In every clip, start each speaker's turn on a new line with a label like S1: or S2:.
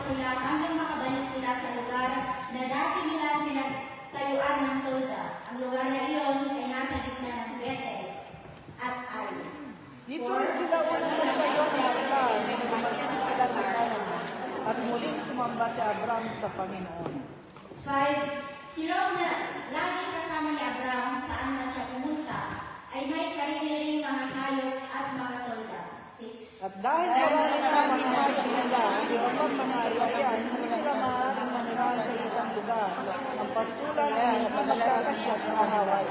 S1: sila hanggang makabalik sila sa lugar na dati nila pinagtayuan ng Tolda. Ang lugar na iyon ay nasa gitna ng Bethel at Ai.
S2: Dito rin sila unang nagtayo ng altar nang dumating sila sa Canaan at muling sumamba si Abraham sa Panginoon.
S1: 5. Si Lot na laging kasama ni Abraham saan man siya pumunta ay may sarili ring mga hayop at mga tolda. 6.
S2: At dahil marami na mga hayop nila, ang iba pang mga ariayan, hindi sila maaaring manirahan sa isang lugar. Ang pastulan ay hindi magkakasya sa arawan.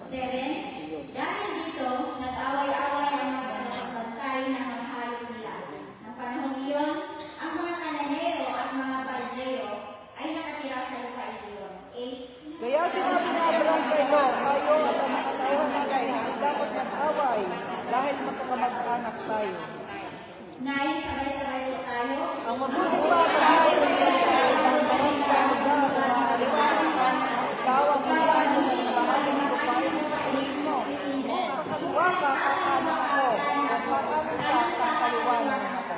S1: 7. Dahil dito, nag-away-away ang mga nagbantay ng mga hayop nila. Ng panahon iyon, ang mga Kananeo at mga Parizeo ay nakatira sa lupa iyon. 8.
S2: Kaya sinabi ni Abraham kay Lot, tayo at ang mga tauhan natin hindi dapat mag-away dahil magkakamag-anak tayo.
S1: 9. Sabay-sabay po tayo.
S2: Ang mabuti pa, pag-ibig tayo dahil marami sa lugar na maaliwan ang tawag mo sa akin ng bahagi ng lupain ng patuloyin mo. Kung kakaliwa ka, kakanan ako. Kung kakanan ka, kakaliwanan ako.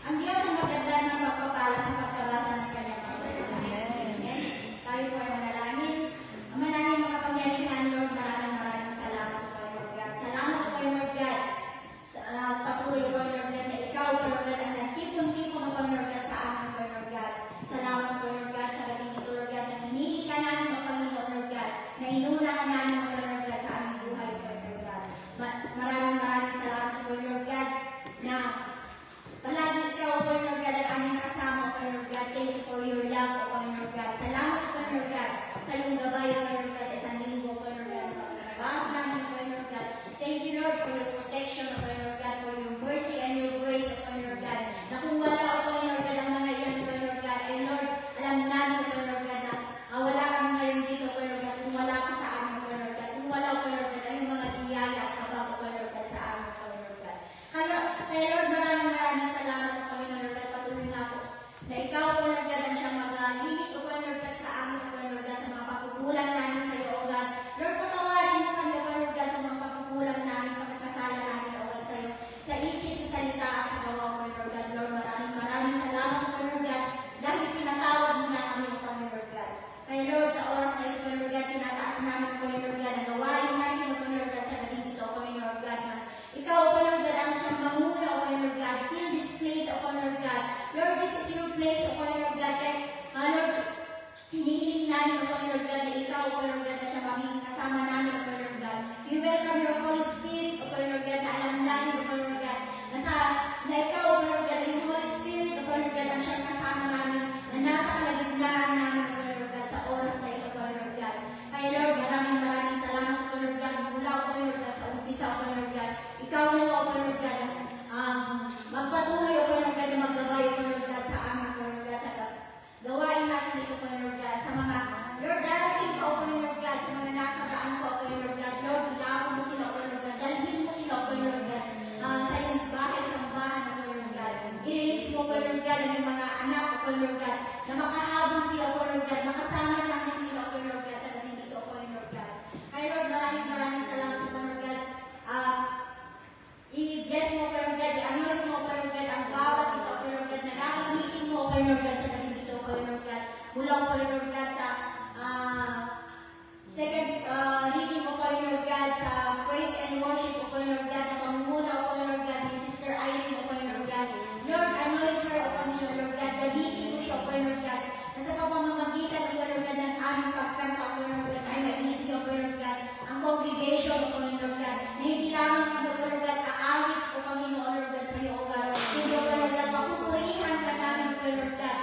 S1: Ang Diyos ang maganda ng pagpapala sa pagkabasa ng kanyang mga salita. Amen. Tayo po ay manalangin. Ang manalangin makapangyarihan, Lord, maraming salamat po, Lord God. Salamat po, Lord God. Patuloy po, Lord God, na ikaw, Lord God, ang nagtipon-tipon po, Lord God, sa amin po, Lord God. Salamat po, Lord God, sa gabing ito, Lord God, na hinili ka namin, O Panginoon, Lord God, na inuna ka namin, O Lord God, sa aming buhay po, Lord God. Maraming salamat po, Lord God, na palagi ikaw, O Lord God, at aming kasama, O Lord God. Thank you for your love, O Lord God. Salamat, O Lord God, sa iyong gabay, O Lord God, sa isang linggo, O Lord God, pagkakabahan namin, O Lord God. Thank you, Lord, for your protection, O Lord God, for your mercy and your grace, O Lord God. Na kung wala, O Lord God, ang mga iyan, O Lord God, and Lord, alam namin, O Lord God, na wala kami ngayon dito, O Lord God, kung wala ka sa amin, O Lord God. Kung wala, O Lord God, ang mga biyaya at habag, O Lord God, sa amin, O Lord God. Kaya, Lord, maraming salamat, O Panginoon, Lord God, patuloy na ako, na ikaw, O Lord God, ang siyang mag-linis, O Lord God, sa amin, O Lord God, sa mga pagkukulang namin sa iyo, O God. Lord, patawarin mo kami, O Lord God, sa mga pagkukulang namin, pagkakasala namin, O God, sa iyo, sa isip, sa salita, at sa gawa, O Lord God. Lord, maraming salamat, O Lord God, dahil pinatawad mo na kami, O Lord God. Kaya, Lord, sa oras na ito, O Lord God, tinataas namin, O Lord God, ang gawain namin, O Lord God, sa gabi dito, O Lord God, na ikaw, O Lord God, ang siyang manguna, O Lord God, seal this place, O Lord God. Lord, this is your place, O Lord God, kaya, Lord, hinihiling namin, O Lord God, na ikaw, O Lord God, na siya magiging kasama namin, O Lord God. We welcome your Holy Spirit, O Lord God, na alam namin, O Lord God, na ikaw, O Lord God, yung Holy Spirit, O Lord God, ang siyang kasama namin, na nasa kalagitnaan namin, O Lord God, sa oras na ito, O Lord God. Kaya, Lord, maraming salamat, O Lord God, mula, O Lord God, sa umpisa, O Lord God. Ikaw na, O Lord God, magpatuloy, O Lord God, na maggabay, O Lord God, sa amin, O Lord God, sa gawain natin ito, O Lord God, sa mga, Lord, darating pa, O Lord God, sa mga nasa daan pa, O Lord God. Lord, ilawin mo sila, O Lord God, dalhin mo sila, O Lord God, sa iyong bahay, sa bahay, O Lord God. I-release mo, O Lord God, ang iyong mga anak, O Lord God, na makahabang sila, O Lord God, makasama namin sila, O Lord God, sa gabi dito, O Lord God. Kaya, Lord, maraming salamat, O Lord God. I-bless mo, O Lord God, i-anoint mo, O Lord God, ang bawat isa, O Lord God, na gagamitin mo, O Lord God, sa gabi dito, O Lord God. Mula, O Lord God, sa second reading, O Lord God, sa praise and worship, O Lord God, na pamumuna, O Lord God, ni Sister Irene, O Lord God. Lord, anoint her, O Lord God, gamitin mo siya, O Lord God, na sa pamamagitan, O Lord God, ng aming pagkanta, O Lord God, ay mainit niyo, O Lord God, ang congregation, O Lord God, na hindi lamang kami, O Lord God, aawit, O Panginoon, O Lord God, sa iyo, O God, hindi, O Lord God, mapupurihan ka namin, O Lord God,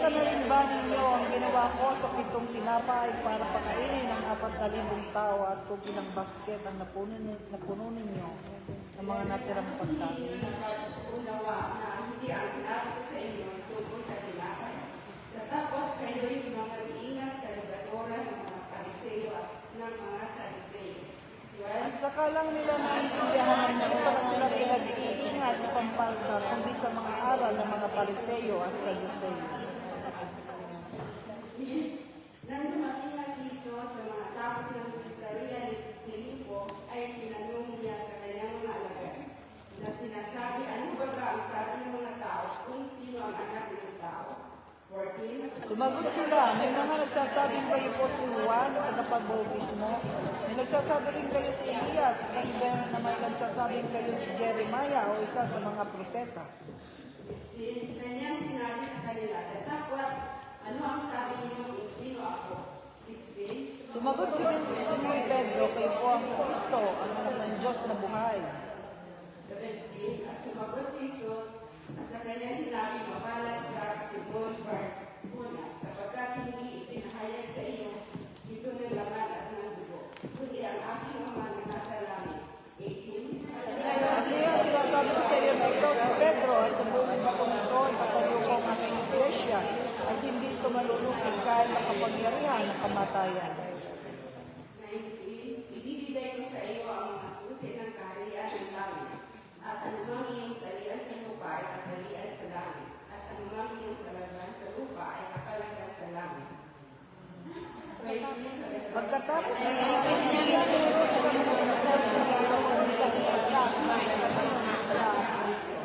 S2: Nakita na rin ba ninyo ang ginawa ko sa 7 tinapay para pakainin ng 4,000 tao at kung ilang basket ang napuno ninyo ng mga natirang pagkain?
S3: Unawa na hindi ang sinabi ko sa inyo ay tungkol sa tinapay. Dapat kayo'y mag-iingat sa ligadora ng mga Pariseo at ng mga Sariseo.
S2: At saka lang nila naintindihan na hindi pala sila pinag-iingat sa pampalsa kundi sa mga aral ng mga Pariseo at Saduceo.
S3: Nang dumating na si Jesus sa mga sakop ng Cesarea ni Filipo, ay tinanong niya sa kanyang mga alagad na sinasabi, ano ba ang sabi ng mga tao kung sino ang anak ng tao? 14.
S2: Sumagot sila, may mga nagsasabing kayo po si Juan na tagapagbautismo. May nagsasabi rin kayo si Elias, at ang iba na may nagsasabing kayo si Jeremiah o isa sa mga propeta.
S3: Kanyang sinabi sa kanila, dapat ano ang sabi niyo kung sino ako? 16.
S2: Sumagot si Simon Pedro, kayo po ang Kristo, ang anak ng Diyos na buhay.
S3: 17. At sumagot si Jesus at sa kanya sinabi, mabalat ka, Simon Barjona, sapagkat hindi ipinahayag sa iyo ito ng laman at ng dugo, kundi ang aking ama na nasa langit. 18.
S2: At ngayon, sinasabi ko sa iyo, Pedro, at sa buong batong ito, ipatayo ko ang aking iglesia, at hindi ito malulupig kahit ang kapangyarihan ng kamatayan.
S3: 19. Ibibigay ko sa iyo ang mga susi ng kaharian ng langit, at anumang iyong talian sa lupa ay katalian sa langit, at anumang iyong kalagyan sa lupa ay kakalagyan sa langit. 20.
S2: Pagkatapos ng nangyari ng nangyari sa isang mga sa isang bansa at nasa kasunod ng sala at Kristo.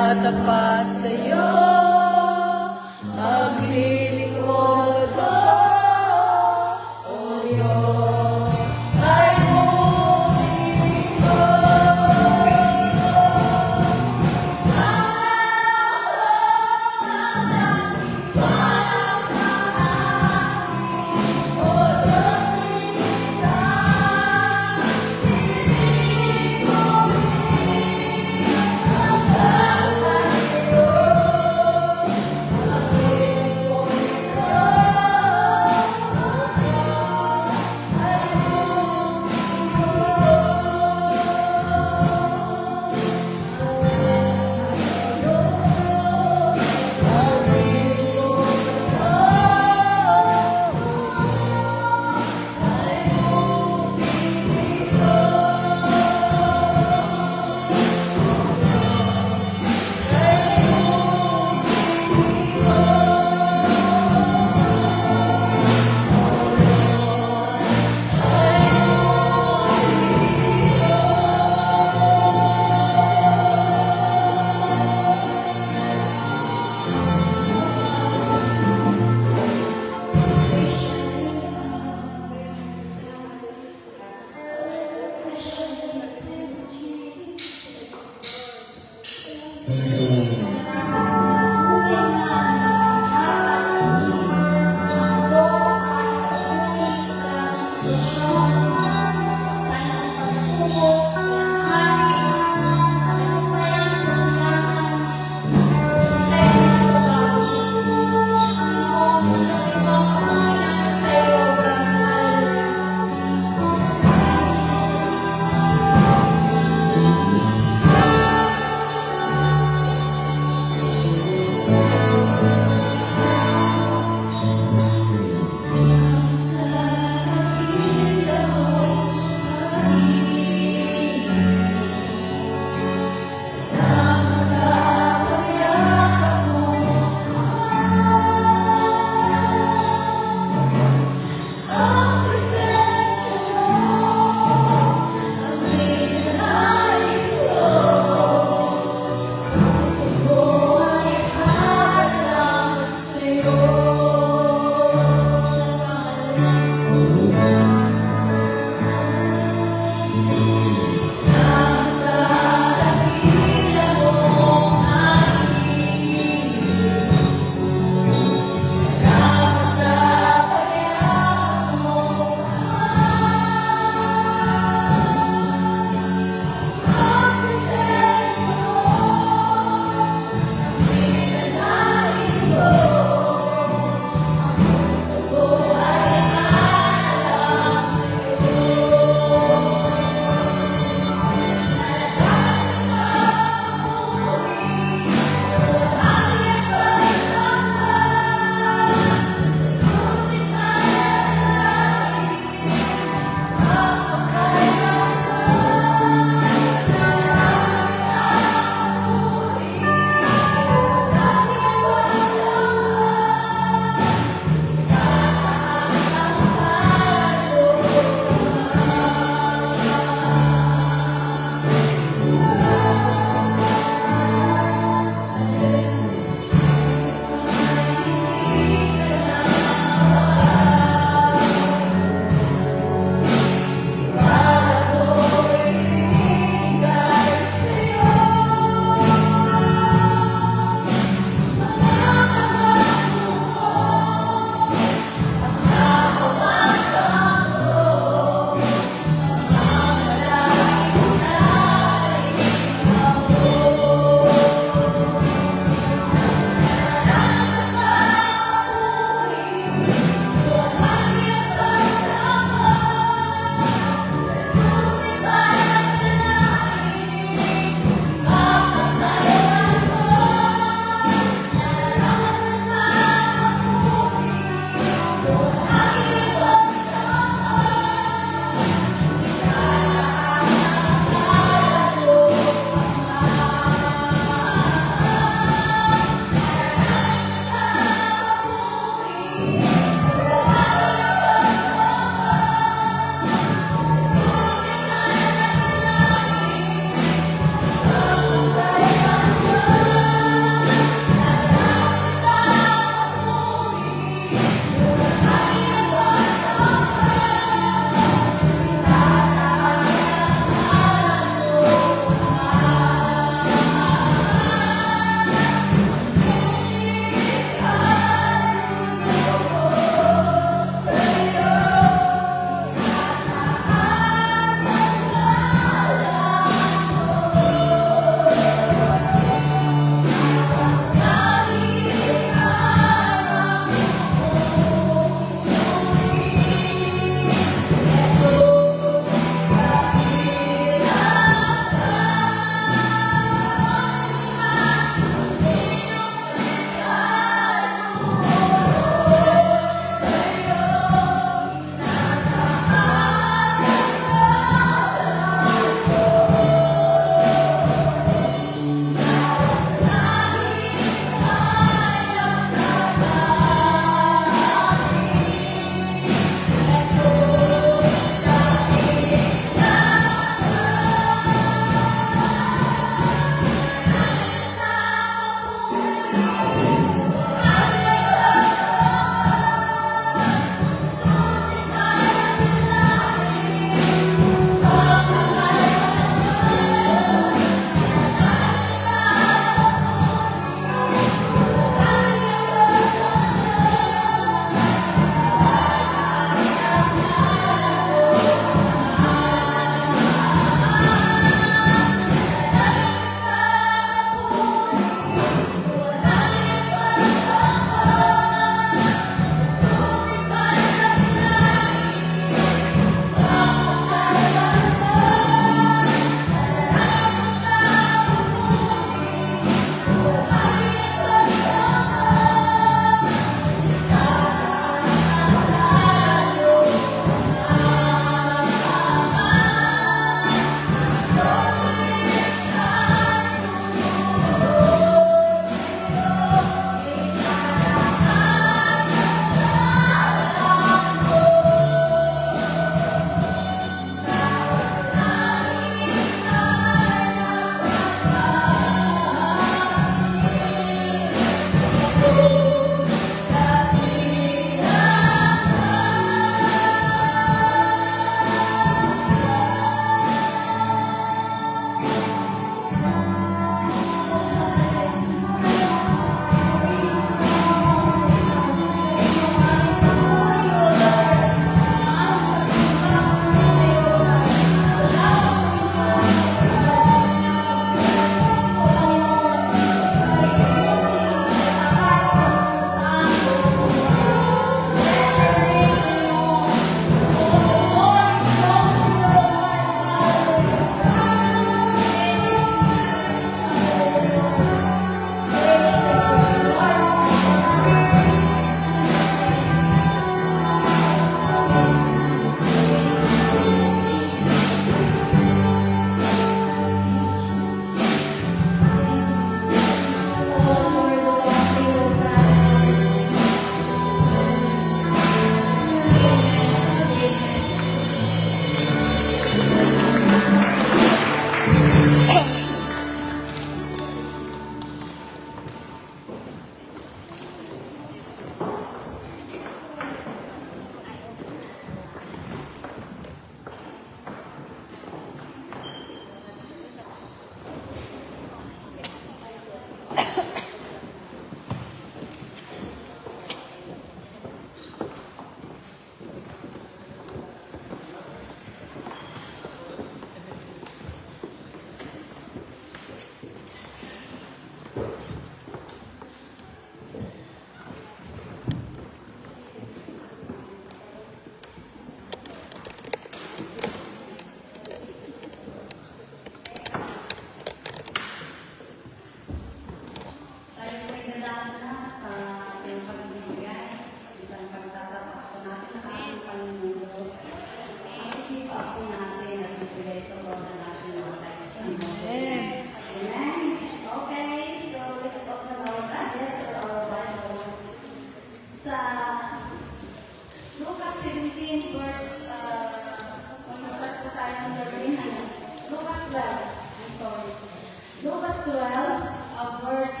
S1: 12, verse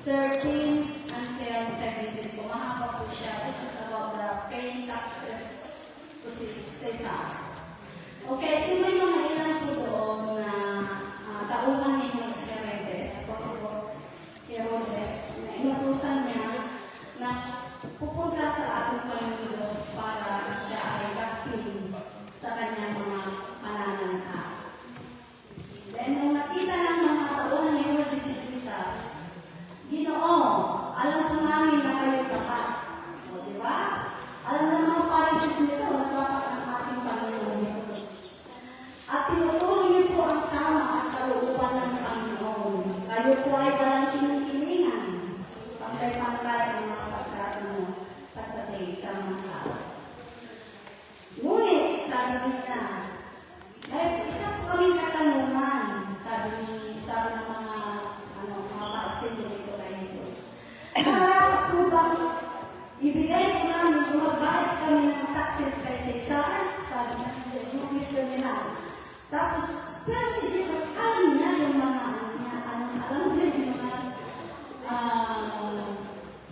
S1: 13 until 17 po. Mahaba po siya. This is about the paying taxes to Caesar. Okay, so may mga ilan po doon na tauhan ni Herodes na inutusan niya na pupunta sa ating Panginoon Diyos para siya ay dating sa kanyang mga pananalita. Then, nung nakita ng mga tauhan ni Herodes si Jesus, Ginoo, alam po namin na kayo tapat. O, di ba? Alam na mga Pharisees nito na tapat ang ating Panginoon Jesus. At tinutuloy niyo po ang tama at kalooban ng Panginoon. Kayo po ay walang kinikilingan. Pantay-pantay ang mga pagkatay sa mga tao. Ngunit, sabi nila, may isa po kaming katanungan, sabi ng mga Pharisees dito kay Jesus. Nakarapat po ba ibigay po namin kung magbayad kami ng taxes kay Caesar? Sabi ng Christian nila. Tapos, pero si Jesus, alam niya yung mga, alam niya yung mga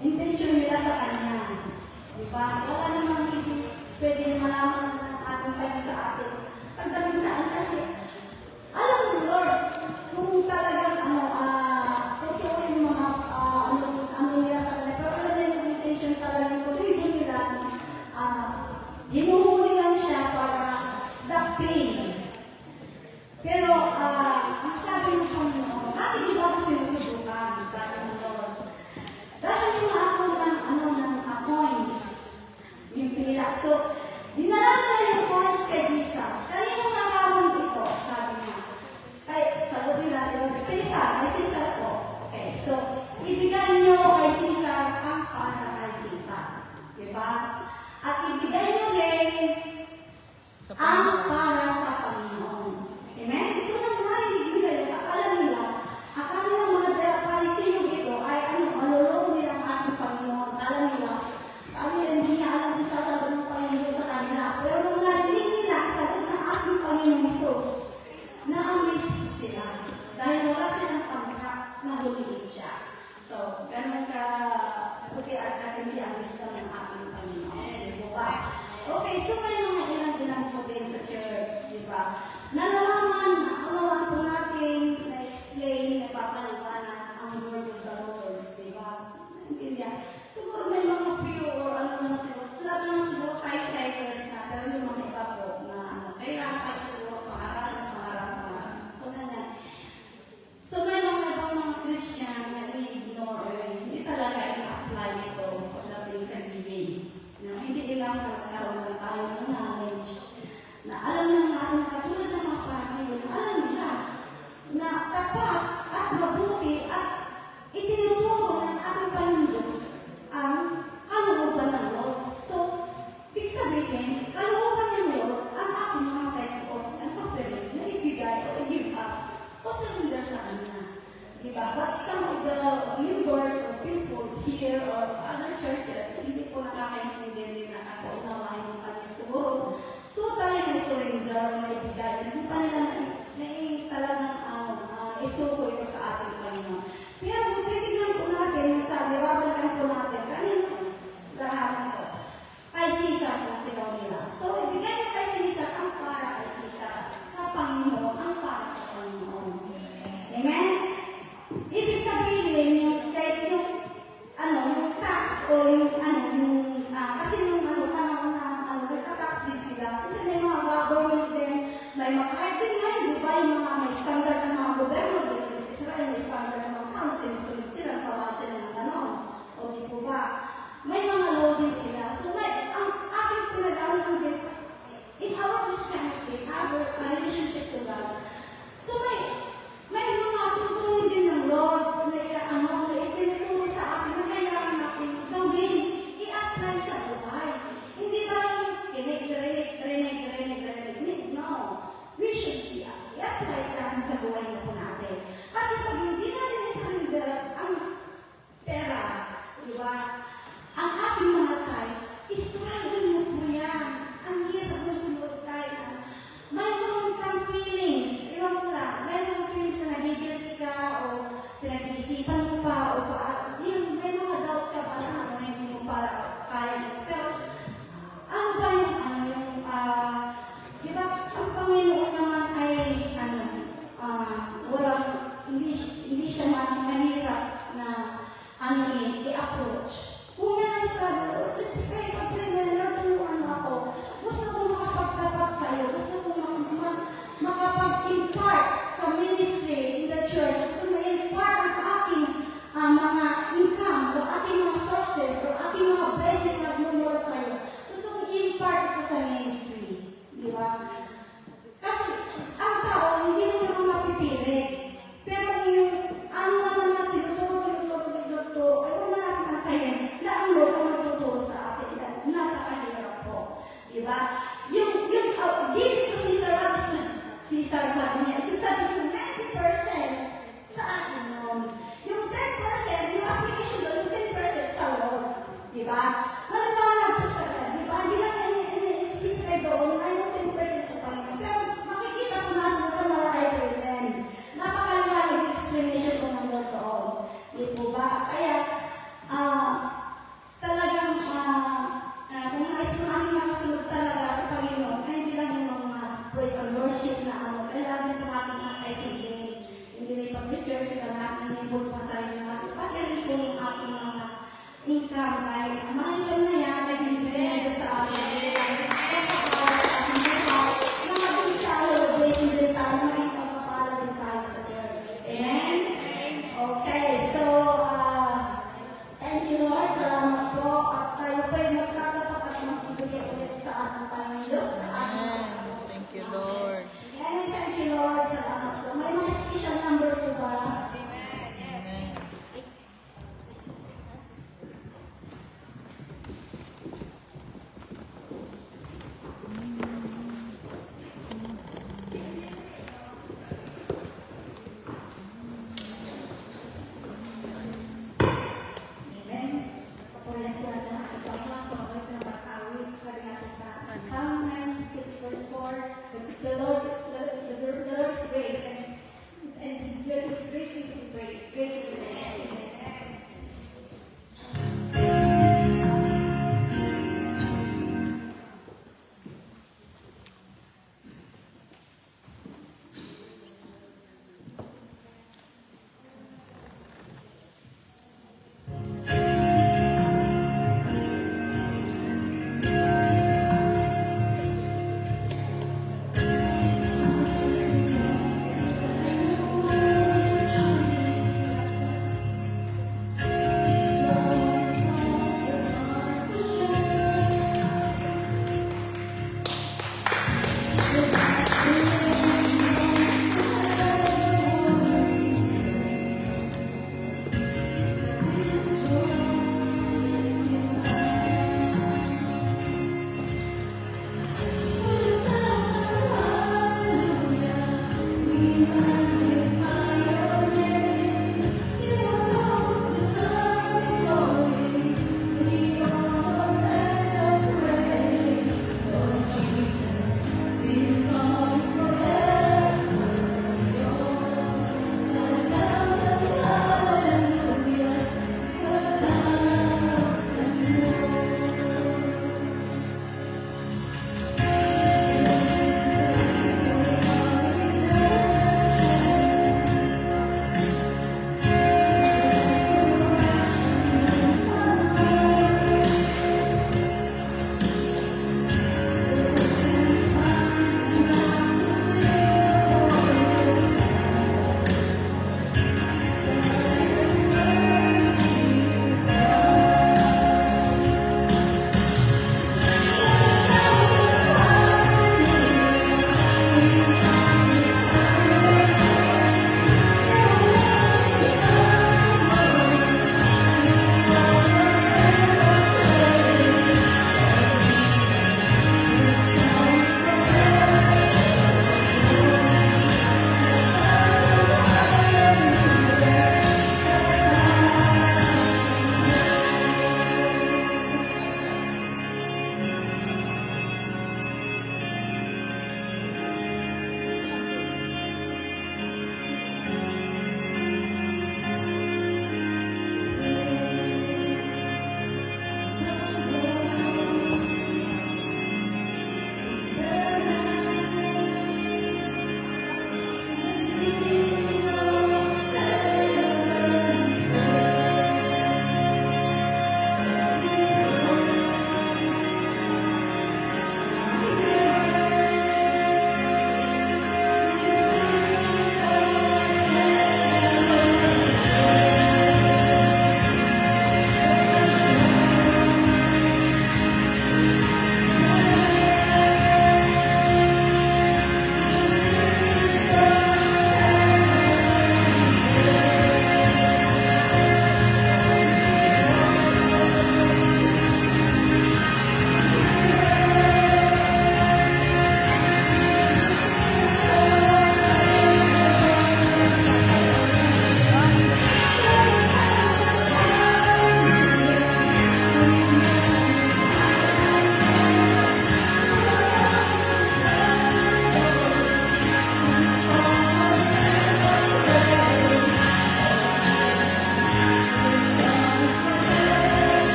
S1: intention nila sa kanya. Diba? Wala namang pwede malaman ng ating kayo sa atin. Pagdating saan kasi, alam mo Lord, kung talagang totoo yung mga ano nila sa kanya, pero alam niya yung intention talagang kung hindi nila, hinuhuli lang siya para dapping. Pero, ang sabi ng Panginoon, bakit di ba ako sinusubukan? Sabi ng Lord. Dahil yung ako ng coins, yung pila. So, dinala nila yung coins kay Jesus. Kanino narawan ito? Sabi niya. Sabi nila, kay Caesar po. Okay, so, ibigay niyo kay Caesar ang para kay Caesar. Diba? At ibigay niyo rin ang para sa Panginoon. Amen? So, nang narinig nila yun, akala ng mga Pariseo ito ay malulong nila ang ating Panginoon. Kami hindi niya alam kung sasabi ng Panginoon sa kanila. Pero nung narinig nila, sabi ng ating Panginoon Jesus, na-amaze po sila. Dahil wala silang pangkat na lumilid siya. So, ganun ka, puti at katindi ang gusto ng ating Panginoon. Diba? Okay, so may mga ilang po din sa church, di ba? Nalalaman po natin, na-explain, napapaliwanag ang word of the Lord, di ba? Naintindihan. Siguro may mga few or ano lang siguro. Sila lang siguro typers na, pero yung mga iba po na kailangan siguro pangarap. So may mga ibang mga Christian na i-ignore, hindi talaga i-apply ito pagdating sa giving. Hindi nila magkaroon ng tayo ng knowledge na alam na natin katulad ng mga Pariseo na alam nila na tapat at mabuti at itinuturo ng ating Panginoon Diyos ang kalooban ng Lord. So, ibig sabihin, kalooban ng Lord ang ating mga pesos ang pagpilit na ibigay o i-give up o surrender sa Kanya. Diba? But some of the members or people here or other churches, hindi po nakakaintindi din na nakaunawain ng Kanya. Siguro, totally na surrender na ibigay. Hindi pa nila talagang isuko ito sa ating Panginoon. Pero kung titignan po natin, sabi, babalikan po natin, kanino lahat ito? Kay Caesar po sila nila. So, ibigay niyo kay Caesar ang para kay Caesar. Sa Panginoon, ang para sa Panginoon. Amen? Ibig sabihin, yung tax o kasi yung panahon na nagka-tax din sila. Sila may mga government din, may mga kahit din ngayon, di ba, yung mga may standard ng mga gobyerno din. Kasi Israel may standard ng mga tao, sinusunod sila, tawad sila ng gano'n. O di po ba? May mga law din sila. So, ang ating pinag-aaral din, in our Christianity, our relationship to God, so may mga tutunin din ng Lord na itinuturo sa atin na kailangan natin gawin, i-apply sa buhay. Hindi ba yung no. We should i-apply natin sa buhay na po natin. Kasi pag hindi natin isa ang pera, di ba? Ang Di ba? Maliwanag po sa di ba? Hindi lang specify doon, ay yung 10% sa Panginoon. Pero makikita po natin sa Malay 3:10. Napakaliwanag yung explanation po ng Lord doon. Di po ba? Kaya, talagang, kung nais po natin makasunod talaga sa Panginoon, ay hindi lang yung mga praise and worship na kailangan po natin makasundin. Hindi na ipag-preacher sila natin, hindi po pasarili natin. Pati rin po yung aking mga income, ay mga income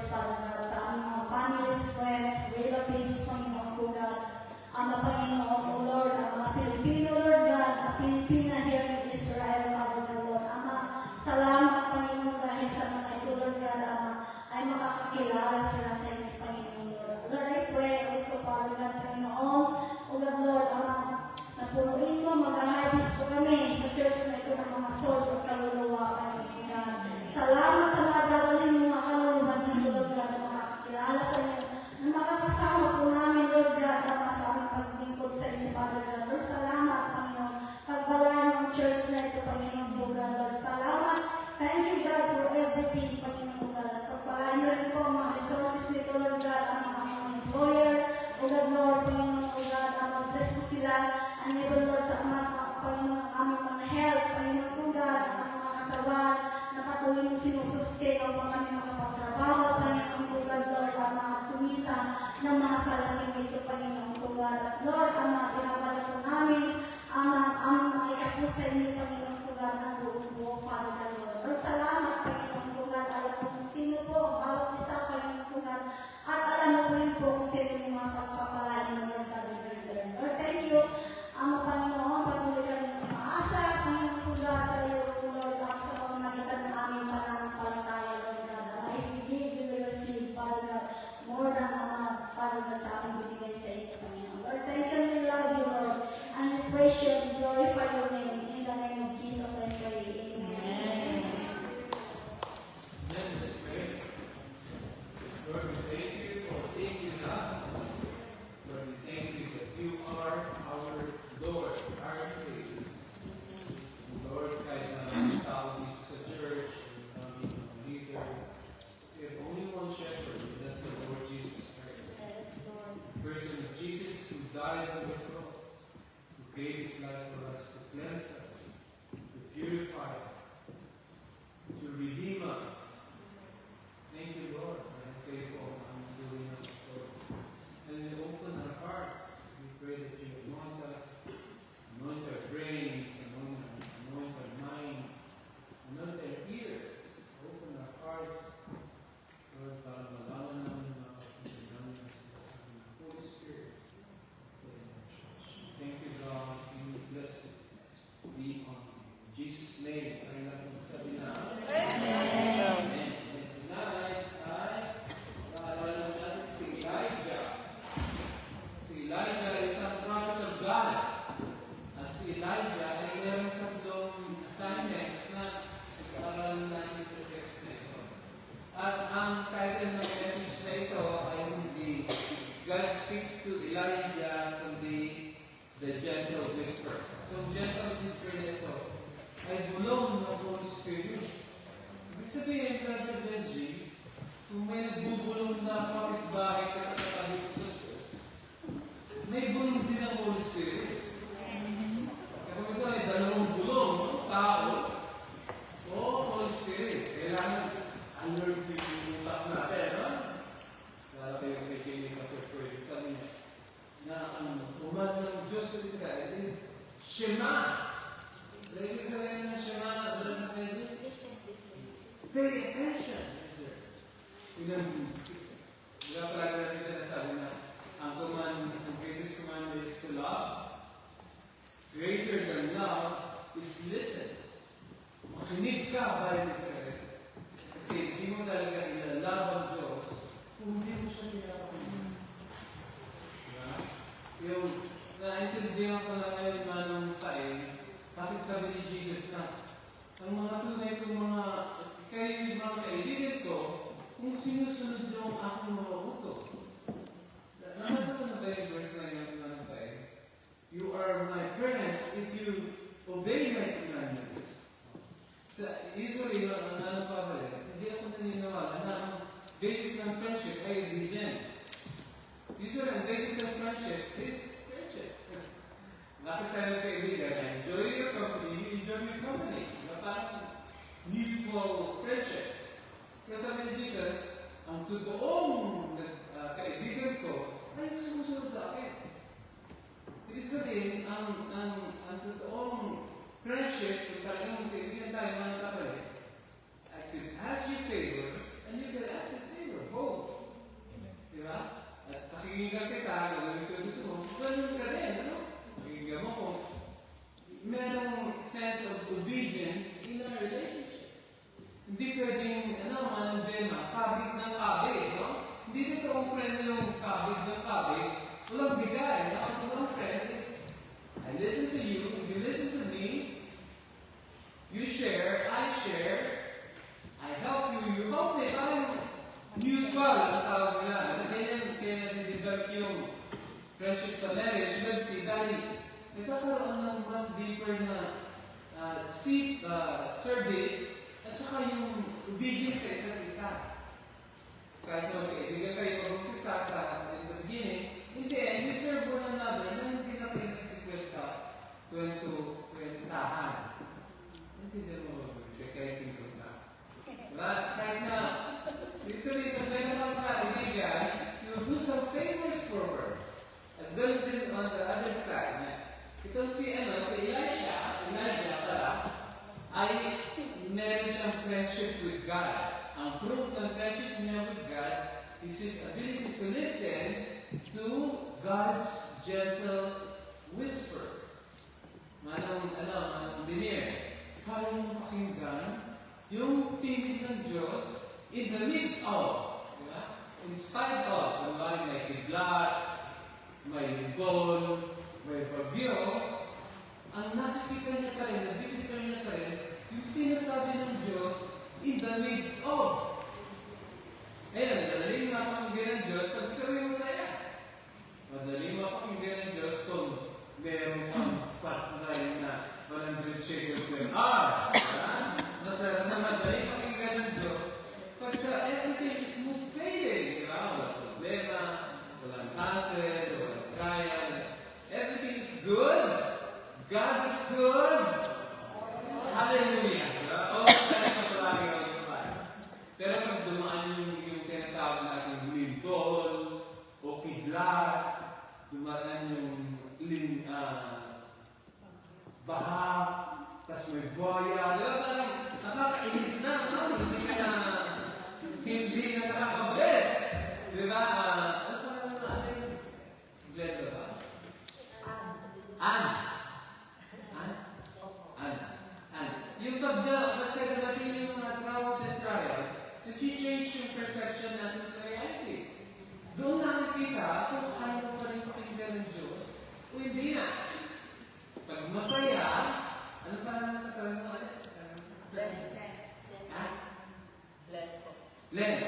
S1: Father God, sa aming mga families, friends, relatives, Panginoon po God. Ama Panginoon, O Lord, ang mga Pilipino, Lord God, ang Pilipina here in Israel, Father God, Lord. Ama, salamat Panginoon dahil sa mga ito, Lord God, Ama, ay makakakilala sila sa inyo, Panginoon, Lord. Lord, I pray also, Father God, Panginoon, O God, Lord, Ama, na punuin mo, mag-harvest po kami sa church na ito ng mga souls at kaluluwa, Panginoon God. Salamat sa mga dadalhin ng mga kaluluwa dito, Lord God, na makakakilala sa inyo, na makakasama po namin, Lord God, Ama, sa aming paglingkod sa inyo, Father God. Lord, salamat, Panginoon. Pagbalaan ng church na ito, Panginoon po, God, Lord. Salamat. Thank you, God, for everything, Panginoon God. At pagbalaan niyo rin po ang mga resources nito, Lord God, ang mga employer, O God, Lord, Panginoon, O God, bless po sila, and even, Lord, sa mga Panginoon, aming mga health, Panginoon, O God, ang mga katawan, na patuloy mo sinusustain upang kami makapagtrabaho, Panginoon, O God, Lord, ang mga sumita ng mga salamin nito, Panginoon, O God. At Lord, ang mga pinabalik po namin, ang mga ikapo sa inyo, Panginoon, O God, ang buong buo, Father God, Lord. Lord, salamat, Panginoon, O God, alam mo kung sino po, bawat isa, Panginoon, O God, at alam mo rin po kung sino yung mga pagpapalain ng Lord God, Lord, thank you, Ama Panginoon, patuloy kami maasa, Panginoon, O God, sa iyo, Lord, at sa pamamagitan ng aming pananampalataya, Lord God. I believe you will receive, Father God, more than Father God, sa aming binigay sa iyo, Panginoon. Lord, thank you, we love you, Lord, and we praise you and glorify your name. In the name of Jesus, I pray. Amen.
S4: Amen. Let's pray. Lord, we thank you for being with us. Lord, we thank you that you are our Lord, our Savior. Lord, kahit na tao dito sa church, and leaders, we have only one shepherd, and that's the Lord Jesus Christ.
S1: Yes, Lord.
S4: The person of Jesus who died on the cross, who gave his life for us to cleanse us, to purify us, to redeem us. Thank you, Lord, and I pray for doing us, Lord. And we open our hearts. We pray that you anoint us, anoint our brains, anoint our minds, anoint our ears, open our hearts, Lord, para malaman namin na namin sa Holy Spirit. Thank you, God. You bless it. Be on Jesus' name. Tayo natin sabi na. Amen. Tonight, paalala natin si Elijah. Si Elijah ay isang prophet of God. At si Elijah ay meron tatlong assignments na pag-aaralan natin sa text na ito. At ang title ng message na ito ay hindi God speaks to Elijah, kundi the gentle whisper. Yung gentle whisper na ito ay bulong ng Holy Spirit. Ibig sabihin, Brother Benji, kung may nagbubulong na kapitbahay ka sa katabi ko sa Diyos, may bulong din ang Holy Spirit. Kaya kung isa may dalawang bulong, tao, o Holy Spirit, kailangan alert yung utak natin, no? Lalo kayo kay Kimmy Pastor Freud, sabi niya, na ang umat ng Diyos sa Israel is Shema. Dahil sabihin ng Shema na doon sa medyo, pay attention. Wala pala natin sinasabi na ang greatest command is to love. Greater than love is listen. Makinig ka, bayan Israel. Kasi hindi mo talaga ilalove ang Diyos kung hindi mo siya pinapakinggan. Diba? Yung naintindihan ko na ngayon manong tayo, bakit sabi ni Jesus na ang mga tunay kong mga kaibigan ko, kung sinusunod niyo ang aking mga utos. Nabasa ko na ba yung verse na yun na tayo? You are my parents if you obey my commandments. Usually, ano pa ba hindi ako naniniwala na ang basis ng friendship ay allegiance. Usually, ang basis ng friendship is friendship. Bakit tayo kaibigan? I enjoy your company, you enjoy your company. Parang mutual friendships. Kaya sabi ni Jesus, ang totoong kaibigan ko ay sumusunod sa akin. Ibig sabihin, ang totoong friendship, kung talagang kaibigan tayo mga kapatid, I could ask you favor, and you could ask you favor. problema, kabig ng kabig, no? Hindi dito ang friend yung kabig ng kabig. Walang bigay, no? Ang walang friend is, I listen to you, you listen to me, you share, I help you, you help me. Parang mutual ang tawag nila. Ganyan, kaya nadidevelop yung friendship sa marriage, see, dahil nagkakaroon ng mas deeper na service at saka yung obedience sa isa't isa. Kahit magkaibigan kayo mag-umpisa sa in the beginning, hindi, you serve one another na hindi na kayo nagkikwenta kwentahan. Hindi na mo kahit singkot na. Kahit na, ibig sabihin na meron kang kaibigan, you do some favors for her. At ganun din on the other side. Ito si Elijah pala, ay meron siyang friendship with God. Ang proof ng friendship niya with God is his ability to listen to God's gentle whisper. Manong binir, kaya mong pakinggan yung tinig ng Diyos in the midst of, in spite of, may kidlat, may lingkol, may bagyo, ang nakikita niya pa rin, nag-discern niya pa rin, yung sinasabi ng Diyos in the midst of. Ayun, madaling mapakinggan ng Diyos pag ikaw yung masaya. Madaling mapakinggan ng Diyos kung meron kang partner na 100 shekels per hour. Masarap na madaling pakinggan ng Diyos pagka everything is smooth sailing. Walang problema, walang hassle, walang trial. Everything is good. God is good. Hallelujah. Oo, tayo sa palagi ng tayo. Pero pag dumaan yung tinatawag natin lindol o kidlat, dumaan yung baha, tas may buhaya. Di ba parang nakakainis na, no? Hindi na nakakabless. Di ba? Ano parang natin? Bless ba? Yung pagkakadating yung mga trials and trials, nag-change yung perception natin sa reality. Doon nakikita kung kaya mo pa rin pakinggan ng Diyos o hindi na. Pag masaya, ano pa naman sa karoon mo? Len.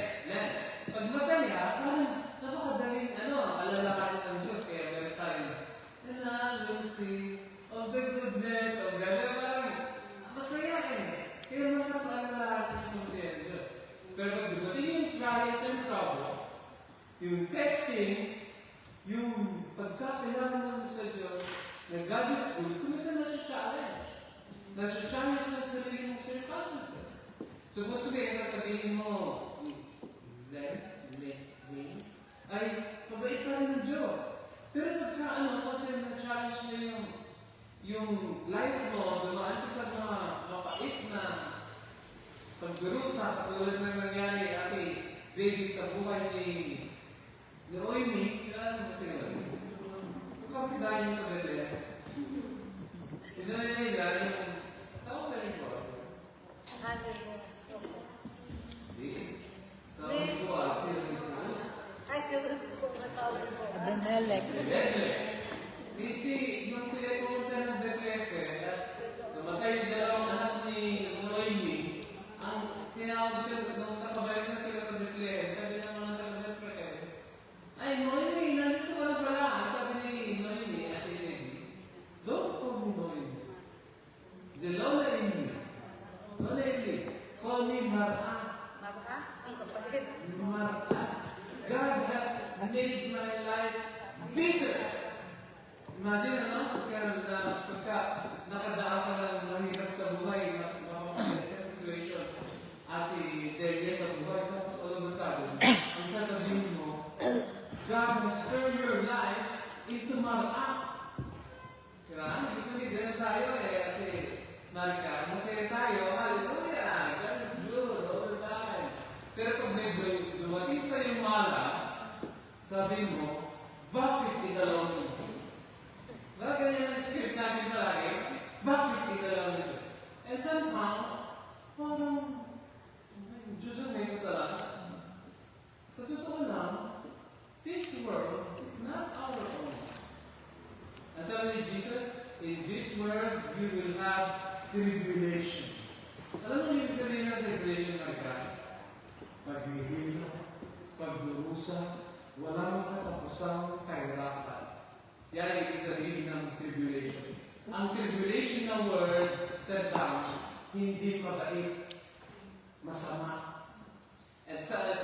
S4: Pag masaya, parang napakadaling alalakarin ng Diyos. Kaya meron tayo, and I will see of the goodness of God. Parang masaya eh. Kaya masarap alalahanin yung mga Diyos. Pero pag dumating yung trials and trouble, yung testings, yung pagkakailangan mo sa Diyos, na God is good, kumisa na-challenge. Na-challenge sa sarili mong circumstances. So, kung sabihin mo, ay, mabait pa rin ng Diyos. Pero pag sa na-challenge na yung life mo, dumaan ka sa mga mapait na pagdurusa, katulad na nangyari kay David sa buhay ni Noemi, kailangan mo sila. Kung kapidahin niyo sa Bethlehem, sinanay nila yung saan ko rin po? Hindi. Saan ko po? Sino yung sunod?
S2: Abimelech.
S4: Kasi nung sila pumunta ng Bethlehem, tumatay yung dalawang anak ni Noemi, ang tinawag siya nung nakabalik na sila sa Bethlehem, sabi ng mga taga-Bethlehem, ay Noemi, nandito ka na pala. Ang sabi ni Noemi, ate Noemi, don't call me Noemi. The Lola in me. Lola in me. Call me Mar'a. Mar'a. God has made my life bitter. Imagine, pagka nakadaan ka ng mahirap sa buhay, mapapagod situation, ate Delia sa buhay, tapos all of a sudden, ang sasabihin mo, God has turned your life into Mar'a. Diba? Ibig sabihin, ganun tayo ate Marika, masaya tayo, hallelujah, God is good all the time. Pero pag may dumating sa iyong malas, sabi mo, bakit ikalaw nito? Bakit ganyan ang script natin palagi? Bakit ikalaw nito? And somehow, parang, Diyos ang may kasalanan.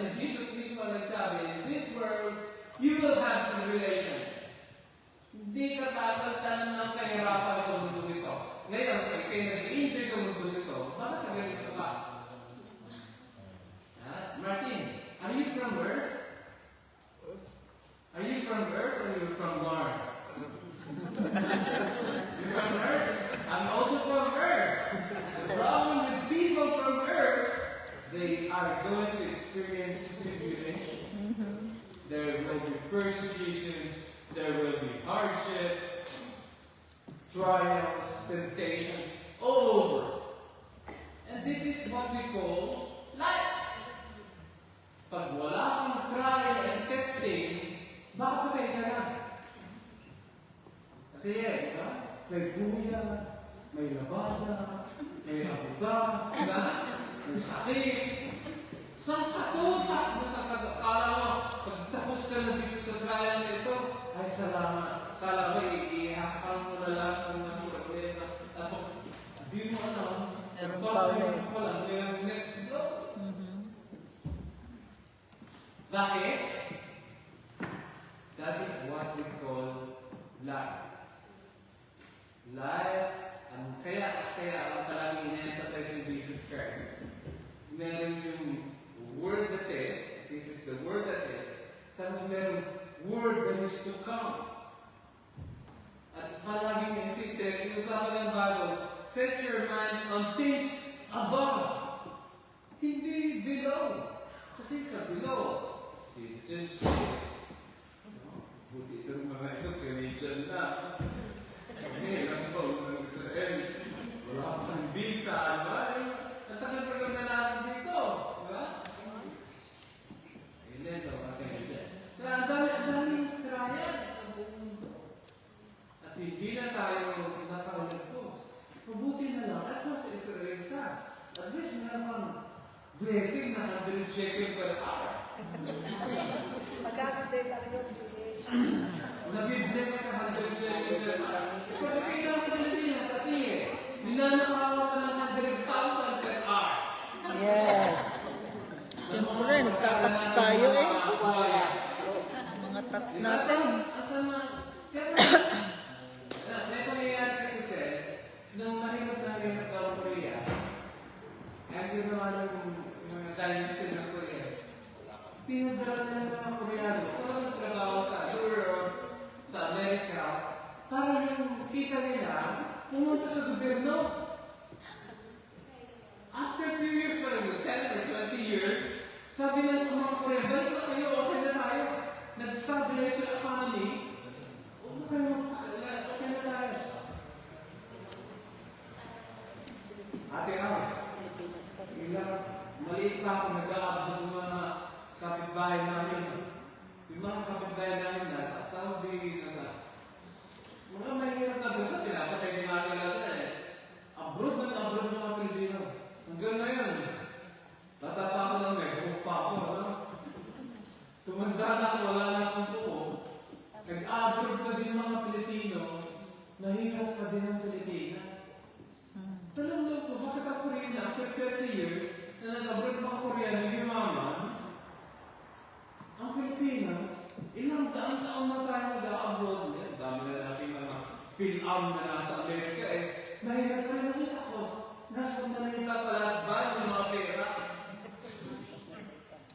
S4: si Jesus mismo nagsabi, in this world, you will have tribulation. Hindi ka tatagtan ng kahirapan sa mundo nito. Ngayon, kayo nag-enjoy sa mundo nito, bakit nag-ganito ka? Martin, are you from Earth? Are you from Earth or are you from Mars? You're from Earth? I'm also from Earth. The problem with people from Earth, they are going to experience tribulation. There will be persecutions, there will be hardships, trials, temptations, all over. And this is what we call life. Pag wala kang trial and testing, baka patay ka na. Kaya, di ba? May buya, may labada, may abuga, di ba? May sakit. Saan ka to? Saan ka to? Kala mo, pagtapos ka na dito sa trial na ito, ay salamat. Kala mo, iihakang mo na lang kung ano problema. Tapos, di mo alam, pagpapalagay mo lang, may next blow. Bakit? That is what we call life. Life, kaya ang palaging in-emphasize in Jesus Christ. Meron yung word that is, this is the word that is, tapos meron word that is to come. At palaging insistent, yung usapan ng bago, set your mind on things above. Hindi below. Kasi sa below, buti itong mga ito, Canadian na. Ngayon po, ng Israel, wala pang visa, ano? Ang tagal pa lang na natin dito, di ba? Ayun sa mga Canadian. Kaya ang daming trial sa buong mundo. At hindi na tayo nakalagpos. Mabuti na lang, at sa Israel ka. At least meron pang blessing na 100 shekel per hour.
S2: Magkakatay lang yun.
S4: Nabibless ka 100 shekel per hour. Pero kailangan sa Pilipinas, sa tiye, ninanakawa ka ng 100,000 per hour.
S2: Yes. Siyempre, nagtatax tayo eh. Mga tax natin.
S4: May pangyayari kasi sir, nung mahirap daw ang Korea, ang ginawa ng mga dynasty ng Korea, pinadala na ng mga Koreano, kung nagtrabaho sa Europe, sa Amerika, para yung kita nila, pumunta sa gobyerno. After a few years, parang 10 or 20 years, sabi ng mga Koreano, balik na kayo, okay na tayo. Nag-stabilize yung economy, okay na tayo. Ate Al, maliit pa ako nag-aabot ng mga kapitbahay namin. Yung mga kapitbahay namin nasa Saudi, nasa mga mahirap na doon sa pinapatay ni Masa natin eh. Abroad ng mga Pilipino. Hanggang ngayon, bata pa ako lang eh, kung pa ako, ano? Tumanda na ako, wala na akong tuo. Nag-abroad pa din mga Pilipino, mahirap pa din ang Pilipinas. Sa lang ko, bakit ako rin na, after 30 years, na nag-abroad mga Koreano, yumaman, ang Pilipinas, ilang taon na tayo nag-abroad. Dami na natin mga film na nasa Amerika eh. Mahirap pa rin ako. Nasa Manila pala ba yung mga pera?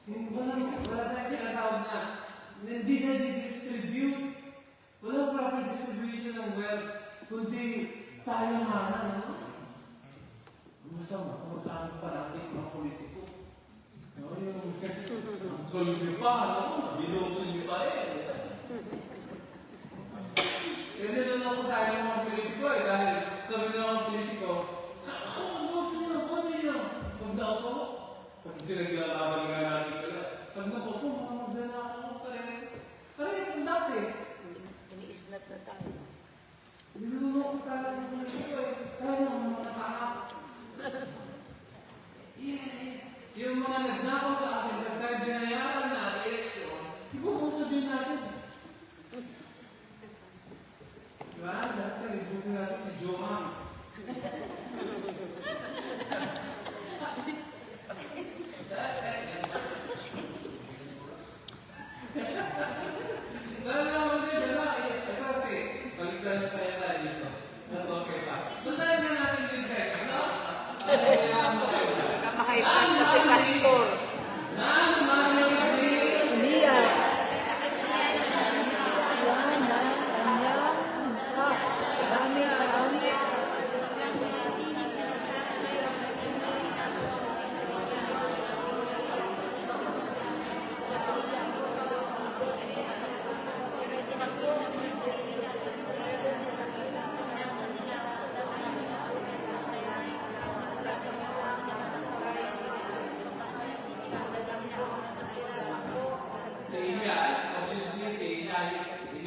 S4: Wala tayong tinatawag na. Hindi na di-distribute. Walang proper distribution ng wealth. Kundi tayo naman. Masama kung magkano pa natin mga politiko. Ang kulmi pa, binukul pa eh. Kaya nilunok ko tayo ng mga politiko eh, dahil sabi ng mga politiko, huwag nyo. Huwag na ako. Pag pinaglalaban nga natin sila. Pag nakupo, magdala ako parehas ang dati.
S2: Ini-snap na tayo.
S4: Nilunok ko tayo ng mga politiko eh, dahil ang mga tahap. Yung mga nagnakaw sa akin, pag tayo binayaran na eleksyon, ibubuto din natin. Diba? Dati, ibubuto natin si Johan.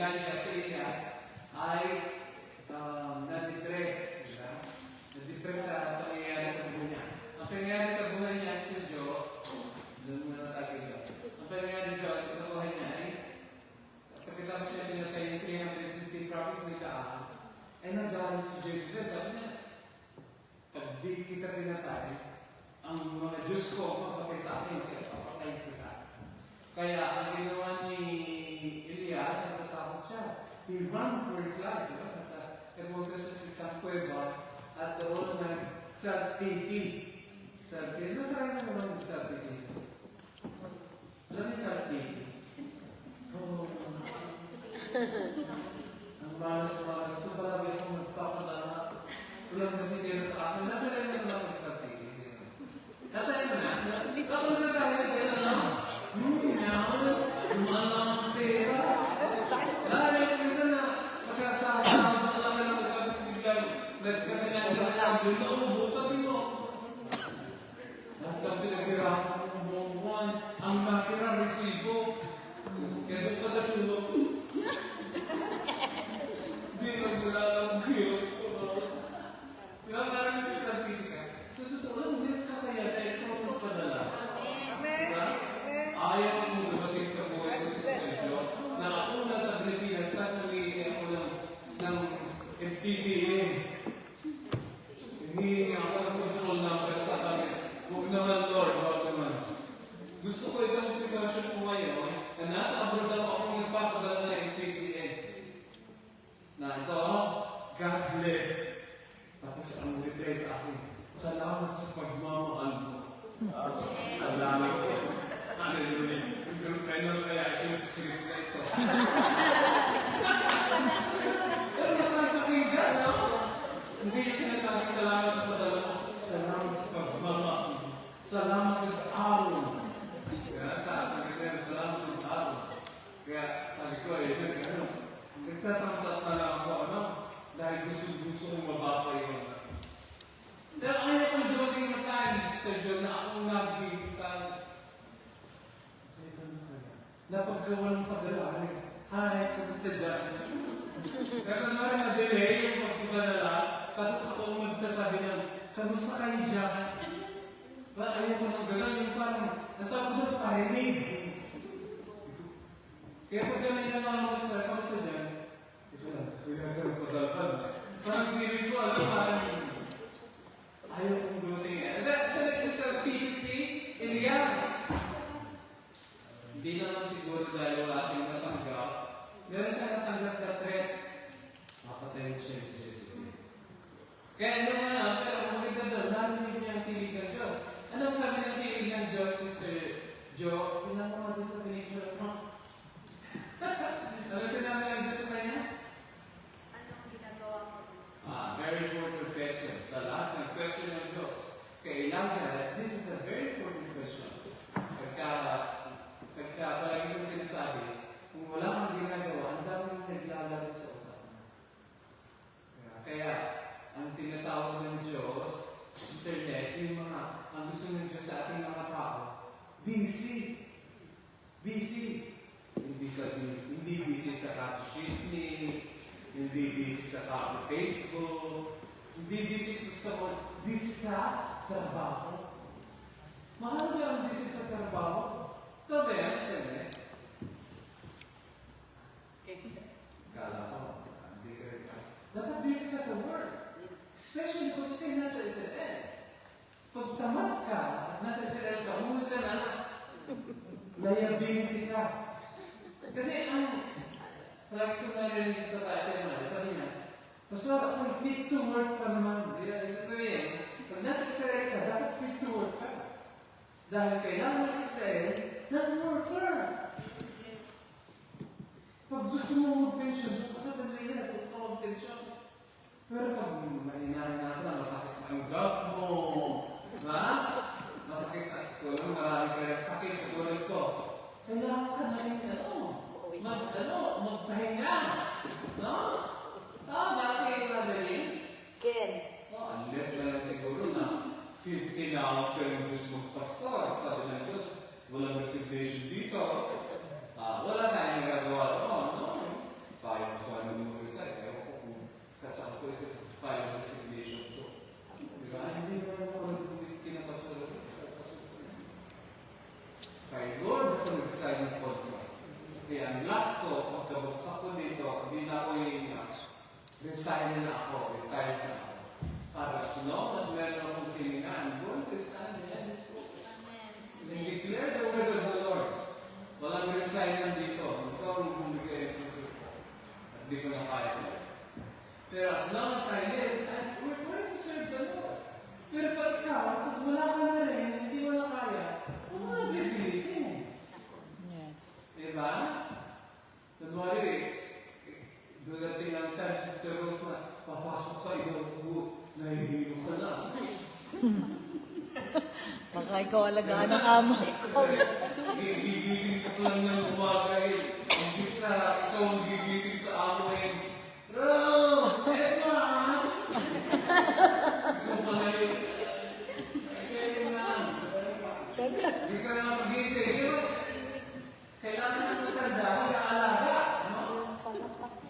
S4: Elijah sa Elias ay na-depress. Diba? Na-depress sa pangyayari sa buhay niya. Ang pangyayari sa buhay niya sa Job, doon muna tayo dito. Ang pangyayari sa buhay niya ay pagkatapos siya pinatay yung 350 prophets ni Baal, ay nagaling si Jezebel. Sabi niya, pag di kita pinatay, ang mga Diyos ko papatay sa akin, kaya papatay kita. Kaya ang ginawa ni Elias, natatakot siya. He ran for his life. Diba? Pumunta siya sa isang kuweba at doon nag-saltiki. Saltiki. Ano tayo naman nag-saltiki? Alam niyo saltiki? Oo. Ang malas-malas ko, palagi akong magpapadala. Walang natitira sa akin. Natalayan na naman nag-saltiki. Natalayan na na. Ako sa tayo, kaya na lang. Lumalang ang pera. Dahil minsan na magkasama lang na lang biglang nagka-financial problem na ubo. Sabi mo, ang pinaghirapan ng buong buwan, ang matira, resibo. Kaya doon pa sa sulok. Hindi lang nilalang kayo. Kaya parang sasabihin ka, sa totoo lang, bilis ka kaya dahil ikaw magpadala. Diba? Ayaw mo dumating sa buhay ko sa studio na ako na sa Pilipinas kasi nangihingi ako ng MTCA. Nangihingi ako ng control number sa kanya. Huwag naman, Lord, huwag naman. Gusto ko itong sitwasyon ko ngayon na nasa abroad ako akong nagpapadala ng MTCA. Na ito, God bless. Tapos ang reply sa akin, salamat sa pagmamahal mo. Salamat po. Hallelujah. Kaya kaya yung script na ito. Pero masaya sa kaya, no? Hindi niya sinasabi salamat sa padala mo. Salamat sa pagmamahal. Salamat sa araw. Kaya sabi kasi, salamat sa araw. Kaya sabi ko, nagtatamsat na lang ako, dahil gusto kong mabasa yun. Pero ayaw ko dumating na time sa Diyos na akong nabigtan. Na pagkawalang pagdala, hi, kamusta dyan? Pero naman na-delay yung pagpapadala, tapos ako ang magsasabi ng, kamusta kayo dyan? Ayaw ko nang gano'n, yung parang, natapos doon parinig. Kaya pag kami naman kamusta dyan? Ito lang, kaya gano'n padalpan. Parang feeling ko, parang, ayaw kong dumating yan. Ito nagsasal PPC, Elias. Hindi naman siguro dahil wala siyang natanggap. Meron siya natanggap na threat. Mapatayin siya ni Jezebel. Kaya ano nga lang, pero kung maganda doon, narinig niya ang tinig ng Diyos. Anong sabi ng tinig ng Diyos, Sister Jo? Pinagawa doon sa pinicture mo. Ano sinabi ng Diyos sa kanya?
S2: Anong ginagawa mo?
S4: Very important question. Sa lahat ng question ng Diyos. Kay Elijah, this is a very important question. Pagka palagi ko sinasabi, kung wala kang ginagawa, ang dami yung naglalaro sa usapan. Kaya, ang tinatawag ng Diyos, Sister Ned, yung ang gusto ng Diyos sa ating mga tao, busy. Busy. Hindi busy sa catechism, hindi busy sa Facebook, hindi busy sa trabaho. Mahal niya ang busy sa trabaho. Ito ba yan, Sister? Kala ko, hindi ka rin. Dapat busy ka sa work. Especially kung kayo nasa SNL. Pag tamad ka at nasa SNL ka, umuwi ka na, liability ka. Kasi palagi ko narinig ito tayo naman, sabi niya, Pastor, ako fit to work pa naman. Sabi pag nasa Israel ka, dapat fit to work ka. Dahil kailangan ng Israel, nag-work ka. Pag gusto mo mag-pension, doon ka sa Paglayla, doon ka mag-pension. Pero pag mahinahin na ako na, masakit ang job mo. Ha? Masakit at walang maraming kaya sakit sa tulad ko. Kailangan ka na rin magpahinga. No? Dati madalin.
S2: Ken.
S4: Unless na lang siguro na tinawag ka ng Diyos magpastor. Sabi ng Diyos, walang resignation dito. Wala tayong nagagawa doon. No? Kay Lord ako nag-decide ng contract. Kaya ang last ko, pagkabagsak ko dito, hindi na ako yung resign na ako, retired na ako. Para as long as meron akong tiningan, I'm going to stand behind this book. And declare the word of the Lord. Walang resign na dito. Ikaw ang bumigay ng pagkakot ko. At di ko na kaya ko. Pero as long as I live, we're going to serve the Lord. Pero pag ikaw, kung wala ka na rin, hindi mo na kaya, kung mga bibilitin.
S2: Yes.
S4: Diba? Kunwari, dadating ang time, Sister Rosa, papasok ka, nahihilo ka na.
S2: Baka ikaw alagaan ng amo ko.
S4: Gigising ka lang ng umaga eh. Imbis na ikaw ang gigising sa amo eh. Rose! Emma! Gusto ka na yun. Kaya na. Hindi ka na magising yun. Kailangan na matanda, mag-aalaga.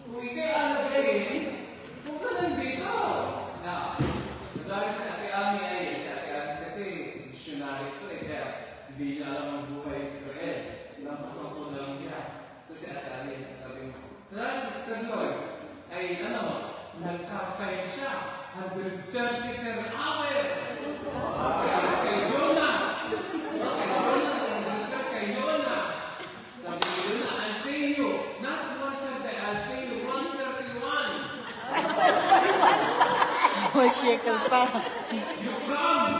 S4: Kung ikay alagayin, huwag ka lang dito. Now, dahil sa Ate Ami ay sa Ate Ami kasi missionary ko eh, kaya hindi niya alam ang buhay Israel. Napasok ko lang niya. Ito si Ate Ami, sabi mo. Dahil sa Sister Lloyd, ay nagka-sign siya. 130 per hour. Kay Jonas. Kay Yona. Sabi ni Yona, I'll pay you. Not 130, I'll pay you 131.
S2: Oh, shekels pa.
S4: You come!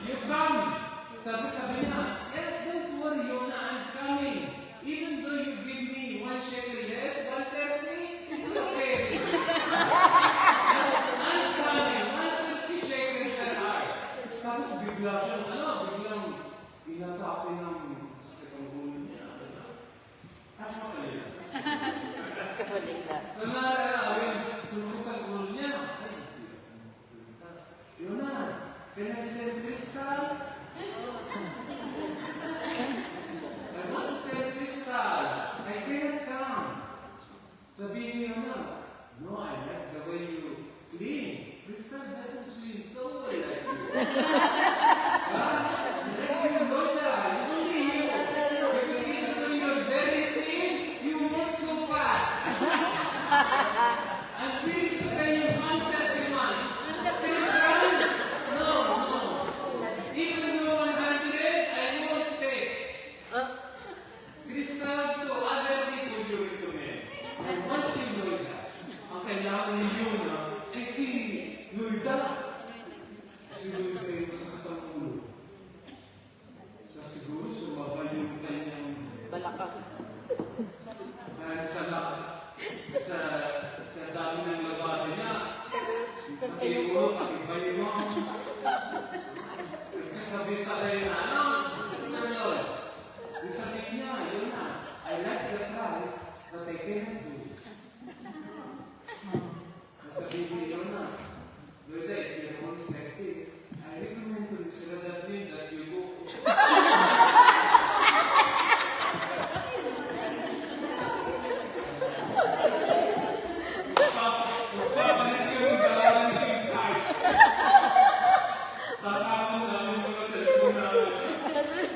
S4: You come! Sabi niya, yes, don't worry, Yona, I'm coming. Even though you give me 1 shekel less, 130, it's okay. I'm coming, 130 shekel per hour. Tapos bigla siyang, biglang inatake ng sakit ang ulo niya. Asa ka nila?
S2: Basta ko nila.
S4: Nalalawin, surutan ulo niya. Yun na. Can I send Crystal? I want to send Crystal. I can't come. Sabihin niyo na. No, I like the way you clean. Crystal doesn't clean so well like you. Like you, Lola. You only you. Because even though you're very thin, you look so fat. I'm feeling to pay you 131. Crystal? No. Even though 100, I won't pay. Crystal, to other people you recommend. And once you know that, ang kailangan ninyo na, ay si Loida. Si Loida yung masakit ang ulo. So siguro sumabay yung kanyang
S2: Balakang.
S4: sa dami ng labada niya. Pati-ulo, pati-baywang. Sabi sa kayo na, Sir Lord, sabihin niya, yun na, I like the price, but I cannot do it. Sabihin niya, yun na, Lord, if you're always like this, I recommend to Mr. Dadin that you go. Magpapalik yung galawan si Kai. Tatapon namin mga cellphone namin.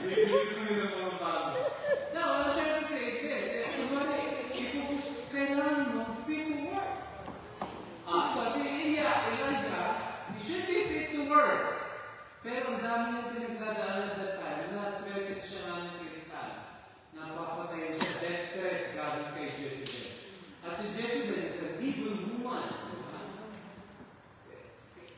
S4: Bigyan kami ng mga bago. Now, what I'm trying to say is this. Kailangan mo fit to work. Kasi Elijah, he should be fit to work. Pero ang dami yung pinagdadaan at that time, na-threaten siya nga ng Kristal. Napapatayin siya, death threat galing kay Jezebel. At si Jezebel is an evil woman.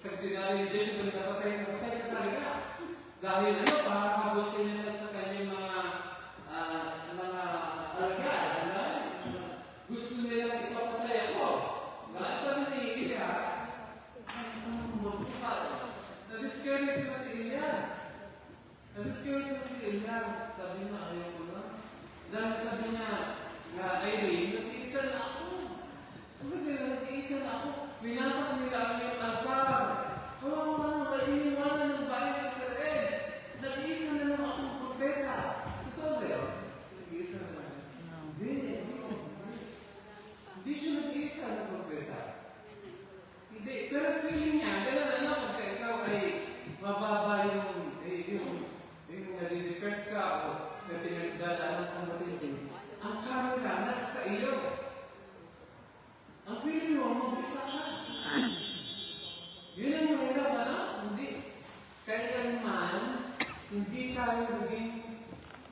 S4: Pag sinabi ni Jezebel na patay ka talaga. Dahil pakakabuti nila sa kanyang mga alagad. Gusto nila ipapatay ako. At sabi ni Elias, na-discourage na si Elias. Na-discourage na si Elias. Sabi niya, ayaw ko na. Dahil sabi niya, Irene, nag-iisa na ako. Kasi nag-iisa na ako. Binasak nila ang iyong altar. Iniwanan ng bayan ng Israel. Nag-iisa na lang akong propeta. Ito, Leo. Nag-iisa na lang. Hindi siya nag-iisa na propeta. Hindi. Pero feeling niya, gano'n pagka ikaw ay mababa yung nade-depress ka, tao na pinagdadaanan ang matindi, ang kamera nasa iyo. Ang feeling mo, mag-isa ka. Yun ang mahirap, ano? Hindi. Kailanman, hindi tayo maging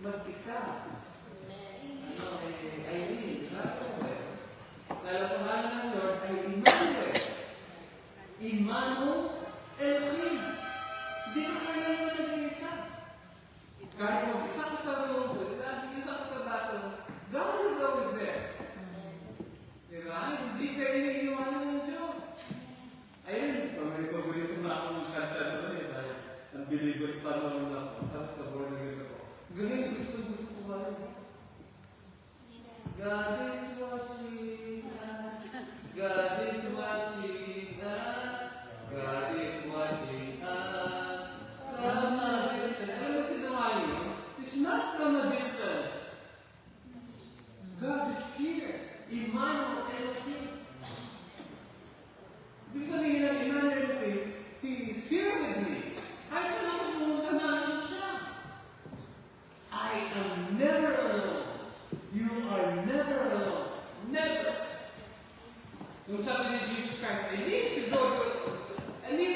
S4: mag-isa. Ay, Nalapangalan ng Lord ay Emmanuel. Emmanuel Elohim. Hindi ka kailangan mag-isa. Kahit mag-isa ko sa road, mag-isa ko sa battle, God is always there. Diba? Hindi kayo iniiwanan ng Diyos. Ayun, pag-paborito na ako ng kanta doon eh. Ang bilibot pa naman ako. Tapos sa born again ako. Ganun, gusto ko ba rin? God is watching us. God is watching us. God is watching us. From a distance. Alam mo sinawain yun? It's not from a distance. God is here. Emmanuel Elohim. Ibig sabihin ng Emmanuel Elohim, He is here with me. Kahit saan ako pumunta, nandun siya. I am never alone. You are never alone. Never. Yung sabi ni Jesus Christ, I need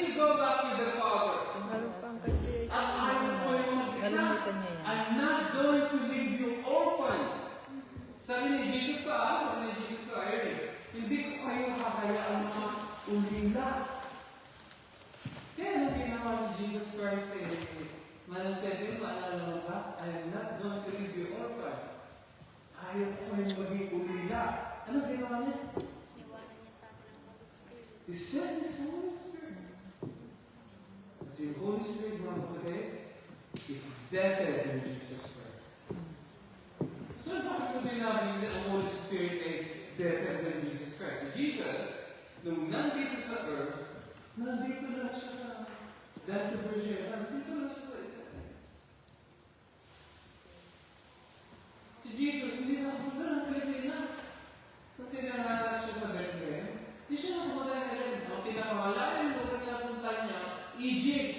S4: to go back to the Father. At I am going mag-isa. I'm not going to leave you orphans. Sabi ni Jesus hindi ko kayo kakayaan mga ulila. Kaya nung ginawa ni Jesus Christ Manang says, maalala mo ba? I am not going to leave you orphans. Ayaw ko kayo maging ulila. Ano ginawa niya?
S2: Iwanan niya sa atin ang Holy Spirit.
S4: He sent His Holy Spirit. But yung Holy Spirit mga kapatid is better than Jesus Christ. So bakit ko sinabi niya ang Holy Spirit ay better than Jesus Christ? So Jesus, nung nandito sa earth, nandito lang siya sa Dante Virgin. Nandito lang siya sa isa. Si Jesus, hindi na pumunta ng Pilipinas. Nung pinanganak siya sa Bethlehem, hindi siya napunta ng Bethlehem. Ang pinakamalayan mo na pinapunta niya, Egypt.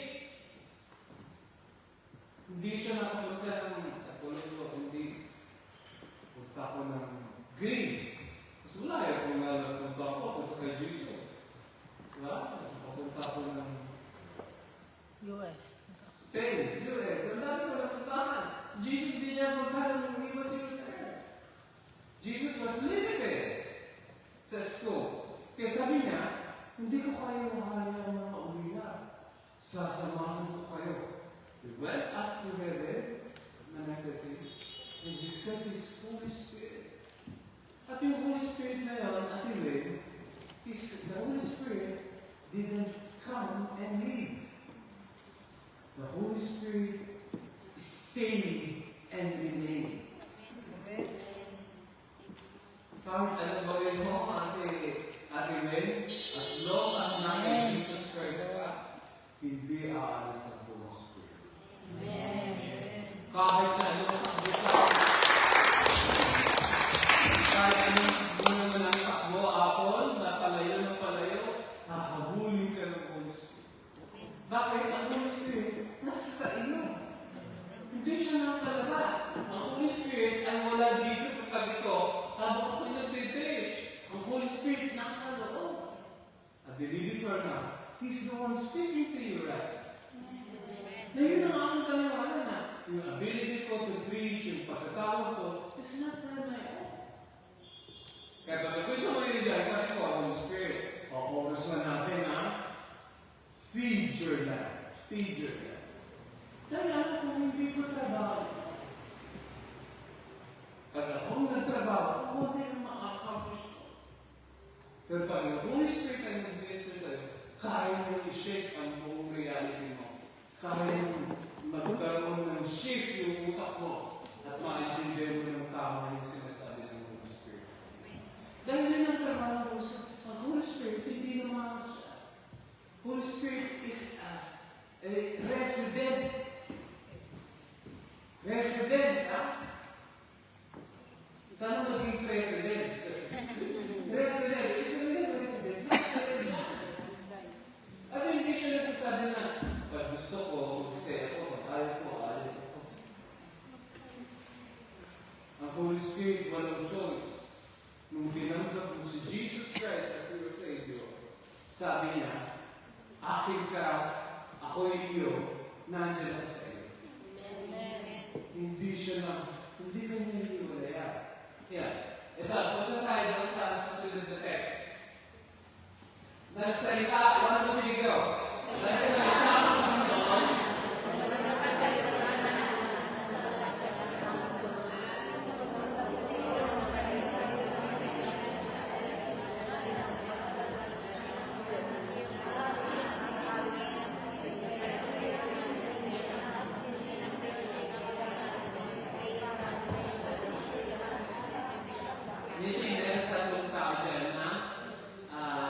S4: Hindi siya nakapunta ng katulad ko, hindi punta ko ng Greece. Mas malaya kung nalapunta ko sa kay Jesus. Diba? Papunta ko ng
S2: US.
S4: Spain, US. Ang dami ko napuntahan. Jesus hindi niya puntahan nung he was in there. Jesus was limited sa school. Kaya sabi niya, hindi ko kayo mahaya ng mga umila. Sasamahan ko kayo. He went up to heaven, manasasi, and He sent His Holy Spirit. At yung Holy Spirit na yun, at the Holy Spirit didn't come and leave. The Holy Spirit stayed and remained. Kahit alam ba rin mo, Ate Wen, as long as namin Jesus Christ ka, hindi aalis ang Holy Spirit. Kahit na anong takbo kahit anong muna mo ng takbo, apon, na palayo ng palayo, hahabulin ka ng Holy Spirit. Bakit ang Holy Spirit nasa sa iyo? Hindi siya nasa labas. Ang Holy Spirit ay wala dito sa tabi ko habang ako nagtitrish. Ang Holy Spirit nasa loob. At dinidiklar na, He's the one speaking to you, right? Na yun ang aking kaliwanag na yung ability ko to preach, yung pagkatawag ko, is not for my own. Kaya pag ako'y tumayo dyan, sabi ko, Holy Spirit, oras na natin na feed your life. Feed your life. Dahil alam kung hindi ko trabaho. Pag akong nagtrabaho, ako din ang ma-accomplish ko. Pero pag yung Holy Spirit ay nag-minister sa'yo, kaya mo i-shake ang buong reality mo. Kaya mo magkaroon ng shift yung utak mo at maintindihan mo yung tama yung sinasabi ng Holy Spirit. Dahil yun ang trabaho ng Holy Spirit. Ang Holy Spirit, hindi naman siya. Holy Spirit is a resident. Spirit walang choice. Nung tinanggap mo si Jesus Christ as your Savior, sabi niya, akin ka, ako'y iyo, nandiyan ako sa iyo. Hindi ka niya iniwalayan. Yan. Ito, punta tayo doon sa susunod na text. Nagsalita, one to be go. Nagsalita ang Panginoon. Nishi, meron tatlong tao dyan na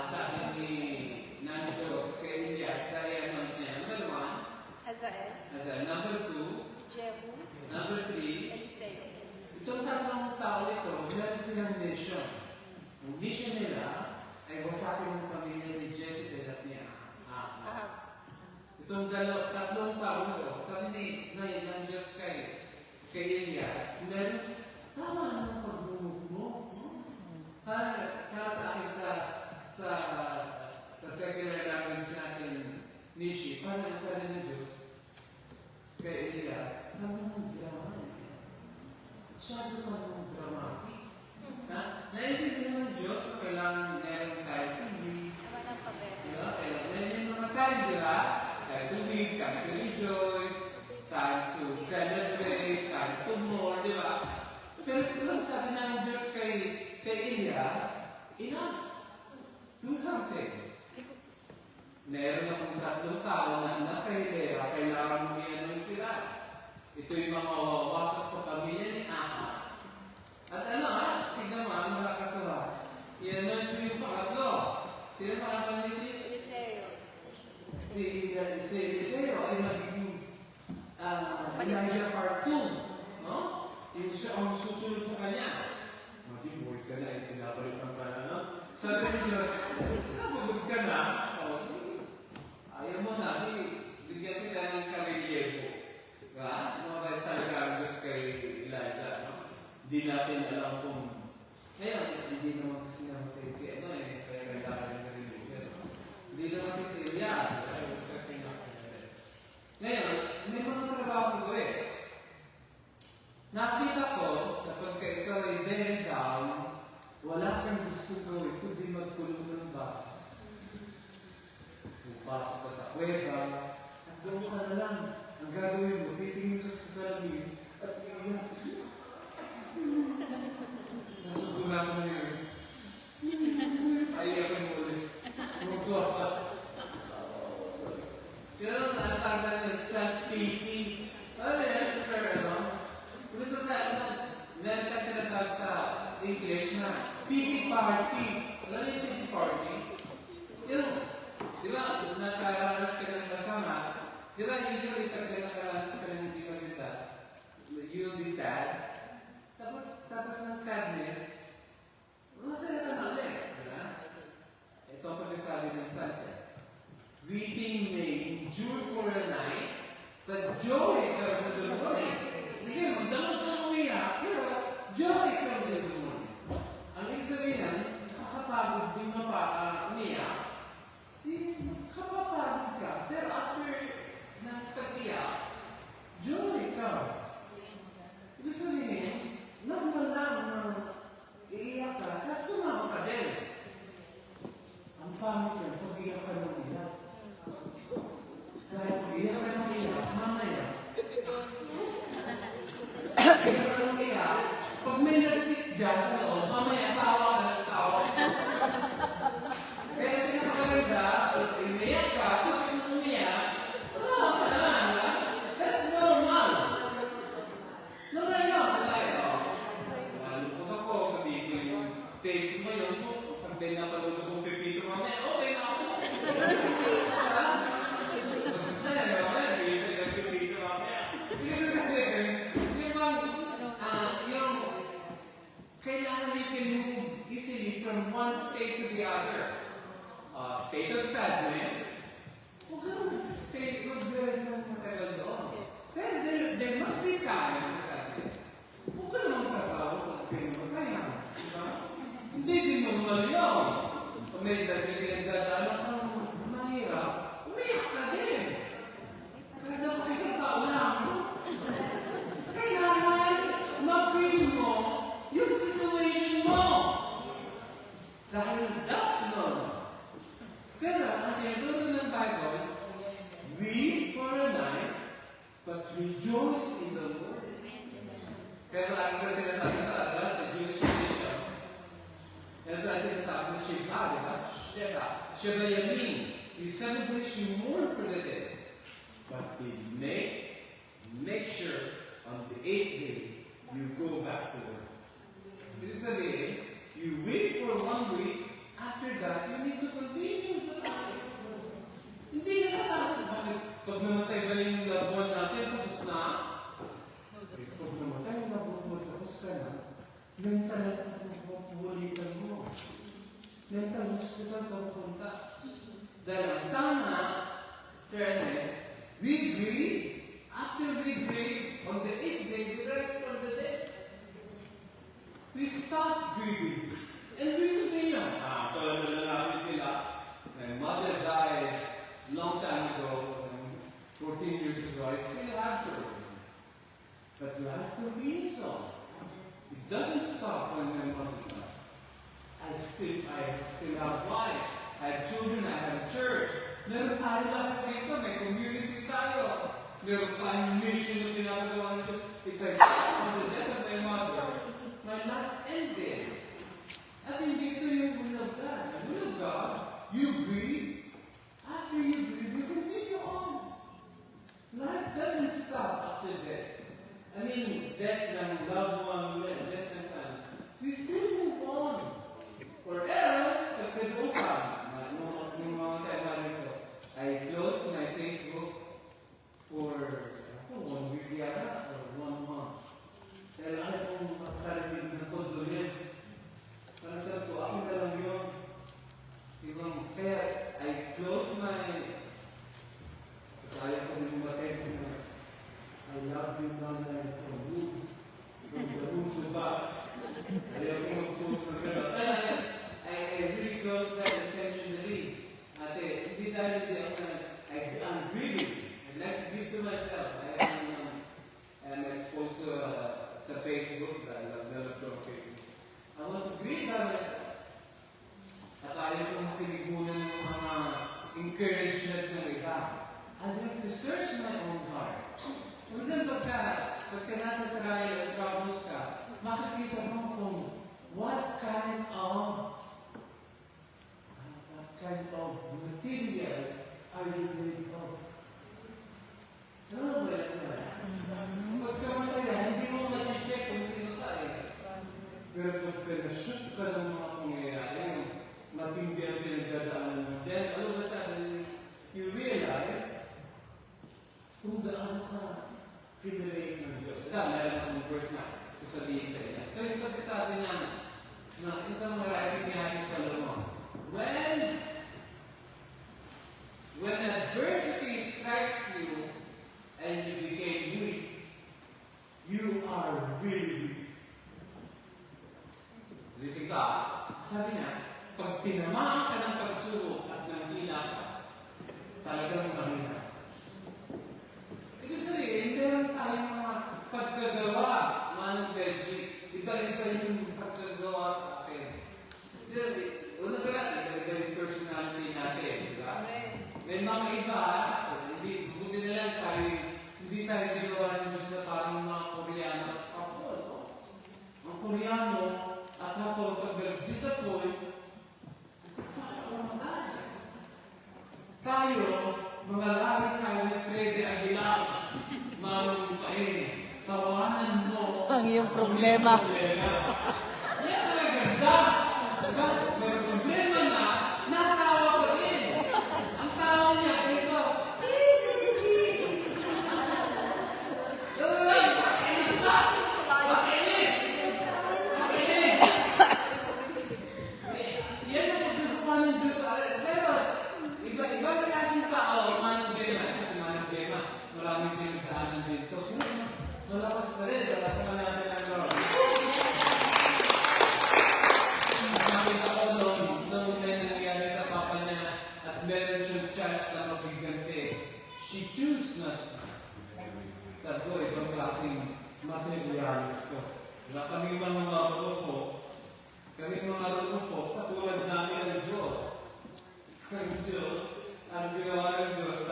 S4: sabi ni Nandos kay Elias, dahil ang niya. Number 1,
S2: Hazael,
S4: number 2,
S2: Jehu,
S4: number 3.
S2: Eliseo.
S4: Itong tatlong tao ito, meron silang mission. Ang mission nila ay wasakin ng pamilya ni Jezebel at ni Ahab. Itong tatlong tao ito, sabi ng Diyos kay Elias, meron, tama ang pagbubog mo. Para sa akin sa secular language natin, Nishi, parang sabi ng Diyos kay Elias, tama ang drama. Masyado sa mga dramatic. Naiintindihan ng Diyos na kailangan meron tayo tubig. Diba? Kailangan meron mga time, diba? Tayo tubig, time to rejoice, time to celebrate, time to mourn, diba? Pero lang sabi ng Diyos kay Elias, enough. Do something. Meron akong tatlong tao na nakailera, kailangan mo yan sila. Ito yung mga wawasak sa pamilya ni Ahab. At tignan mo, nakakatawa. Yan ito yung pangatlo. Sino pangatlo ni
S2: Eliseo.
S4: Si Eliseo ay magiging Elijah part 2. No? Yung siya ang susunod sa kanya. Mag-board ka na, pinabalik ng panano. Sabi ni Diyos, nabubog ka na. Ayaw mo na, bigyan kita ng karelyebo. Mabait talaga ang Diyos kay Elijah. No? Hindi natin alam kung ngayon, hindi naman kasi namatay si kaya kailangan ng karelyebo. Hindi naman kasi ngayon, may mga trabaho ko Nakita ko na pagka ikaw ay very down, wala kang gusto gawin kundi magkulong ng bahay. Pupasok ka sa kuweba, at doon ka na lang. Ang gagawin mo, titingin ka sa salamin, at iiyak. Nasugunasan mo yun. Aiyakan mo ulit. Tumugtuwa ka. Pero natanggal ng self-pity. Ano yan, sa Ferrero? Kung sa meron ka tinatawag sa English na pity party. Alam yung pity party? Di ba, nakaranas ka ng masama, di ba, usually pag nakaranas ka ng hindi maganda, you'll be sad. Tapos ng sadness, masaya ka na ulit. Ito ang pagkasabi ng Sanchez. Weeping may endure for a night, but joy comes in the morning. Kasi magdamag ka umiyak, pero joy comes in the morning. Ang ibig sabihin, nakakapagod din umiyak. Kapapagod ka, pero after ng pag-iyak, joy comes. Ibig sabihin, normal lang na iiyak ka, kasi sumama ka din. Ang pangit yan, pag-iyak ka ng iyak. Dahil pag-iyak ka ng iyak, mamaya. Iyak ka ng iyak, pag may nagpit dyan sa loob, mamaya tawa ka ng tawa. Kaya pinakaganda, umiyak ka, tapos umiyak, tawa ka naman, ha? That's normal. Normal yun, malupot ako, sabihin ko yung taste mo yun, pag pinapalulog kong pipito mamaya, okay na ako. Basta na naman, bibigyan ng pipito mamaya. Hindi ko sabihin, yung kailangan you can move easily from one state to the other. State of sadness, huwag kang state of very matagal doon. Pero there must be time for sadness. Huwag ka naman trabaho kung Dahil that's normal. Pero ang tinuturo ng Bible, weep for a night, but rejoice in the Lord. Pero ang sinasabi na sa Jewish tradition, ito ang tinatawag na Shiva, di ba? Shiva Yamin. You celebrate, you mourn for the dead. But make sure on the 8th day, you go back to work. Ibig sabihin, you wait for 1 week, after that, you need to continue the life. Hindi na natapos. Bakit? Pag namatay ba yung loved one natin, tapos na? Pag namatay yung loved one, tapos ka na, yan talaga ang pupulitan mo. Yan talaga hospital ka pupunta. Dahil ang tama, Sir we grieve. After we grieve, on the 8th day, we rise from the dead. We stop grieving. And we continue. Tulad na namin sila. My mother died long time ago, 14 years ago. I still have her. But life continues on. It doesn't stop when my mother died. I still have life. I have children, I have church. Meron tayo lahat dito, may community tayo. Meron tayong mission na pinapagawa ng Diyos. Because on the death of my mother, my life ended. At hindi ito yung will of God. The will of God, you grieve. After you grieve, you continue on. Life doesn't stop after death. I mean, death ng loved one, death ng time. We still move on. Or else, if they don't come, yung mga tema nito, I close my Facebook for 1 week yata, or 1 month. Dahil ayaw kong makakarinig ng condolence. Parang sabi ko, ako na lang yun. Ibang, kaya I close my, kasi ayaw ko din matay ko na, I love you, Mama, from you. From the room to back. Ayaw ko mag-post na gano'n. I really close that intentionally. Ate, hindi dahil hindi ako na, I'm grieving. I'd like to give to myself. I'm exposed sa Facebook. I love Facebook. I want to grieve by myself. At ayaw kong pinigunan ng mga encouragement ng iba. I'd like to search my own heart. Minsan pagka nasa trial at troubles ka, makikita mo kung what kind of material are you made of? Ano ba yan? Pagka masaya, hindi mo ma-check kung sino tayo. Pero pagka na-shoot ka ng mga pangyayari, matindi ang pinagdadaanan mo. Then, all of a sudden, you realize kung gaano ka kinilate ng Diyos. Meron akong verse na sasabihin sa inyo. Kasi pagkasabi niya na isa sa mga writing niya ni Solomon, when adversity strikes you and you became weak, you are really weak. Dito ka, sabi niya, pag tinamaan ka ng pagsubok at ng hila ka, talagang mahina. Ibig sabihin, meron tayong mga pagkagawa, manong Belgic. Iba-iba yung pagkagawa sa akin. Una sa lahat, iba yung personality natin, di ba? May mga iba, buti na lang tayo, hindi tayo ginawa ng Diyos na parang mga Koreano at Kapol. Ang Koreano at Kapol, pag disappoint, tayo, mga lahi tayo ni Freddy Aguilar, Manong Pahin, tawanan mo
S2: Ang iyong problema.
S4: Yan ang ganda. May problema na, natawa pa rin. Ang tawa niya, ito. Makinis ka! Makinis! Makinis! Yan ang pagkakawa ng Diyos sa atin. Pero, iba klaseng tao, Manong Gemma. Kasi Manong Gemma, maraming pinagdaanan dito. Malakas na rin, dala ko na natin ang Lord. Nakita ko nung may nangyari sa papa niya at meron siyang chance na magbigante. She choose not. Sabi ko, ibang klaseng materialist ko. Wala kami man mga ko, Kami mga lumupok, katulad namin ng Diyos. Ang Diyos, ang ginawa ng Diyos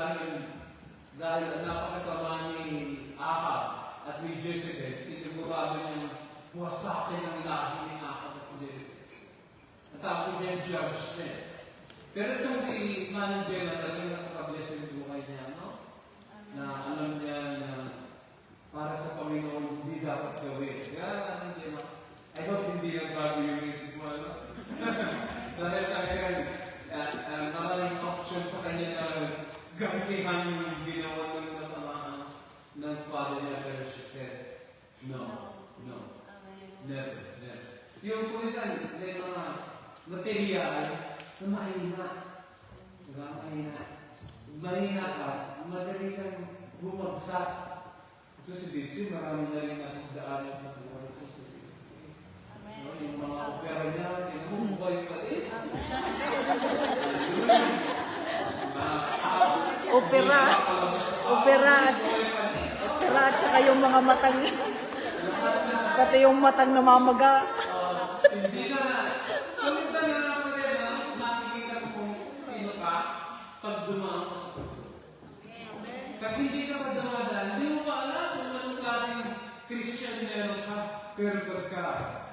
S4: dahil napakasama ni Ahab at ni Jezebel, sinigurado niyang wasakin ang lahi ni Ahab at Jezebel. At ako niya judgment. Pero itong si Manong Gemma, talagang nakakabless yung buhay niya, no? Na alam niya na para sa Panginoon, hindi dapat gawin. Kaya, Manong Gemma, I hope hindi nagbago yung isip mo, no? Dahil talagang maraming option sa kanya na gamitin yung ginawa ng masama ng father niya. Pero she said, no, never. Yung kung isan, may mga materials na mahina ka, madali kang bumagsak. Ito si Dipsy, marami na rin ang daanan sa buhay ko. No, yung mga opera niya, tinumubay pa din.
S2: Opera at saka yung mga matang, pati yung matang namamaga.
S4: Hindi na. Kung isa na makikita kung sino ka pag dumaan ka sa puso. Pag hindi ka pa dumadaan, hindi mo pa alam kung anong klaseng Christian meron ka. Pero pagka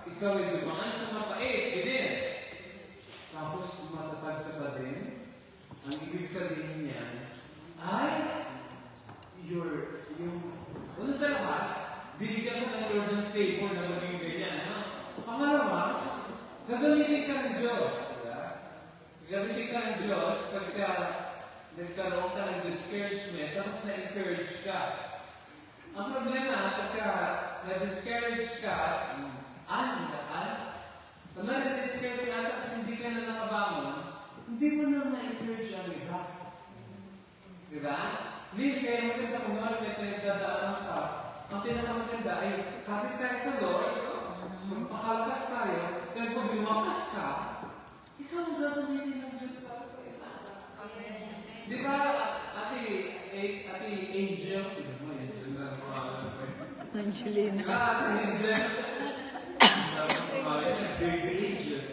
S4: ikaw ay dumaan sa mapait, din. Tapos matatag ka pa din, ang ibig sabihin niya ay una sa lahat, binigyan ka ng Lord ng favor na maging ganyan. No? Pangalawa, gagamitin ka ng Diyos. Gagamitin ka ng Diyos pagka nagkaroon ka ng discouragement, tapos na-encourage ka. Ang problema, pagka na-discourage ka, pag na-discourage ka, tapos hindi ka na nakabangon, hindi mo na na-encourage ang iba. Diba? Hindi, kaya maganda kung may pinagdadaanan ka. Ang pinakamaganda ay kapit tayo sa Lord, magpakalkas tayo, pero pag lumakas ka, ikaw ang gagamitin ng Diyos para sa iba. Di ba, Ate Angel?
S2: Angelina.
S4: Di ba, Ate Angel? Baby Angel.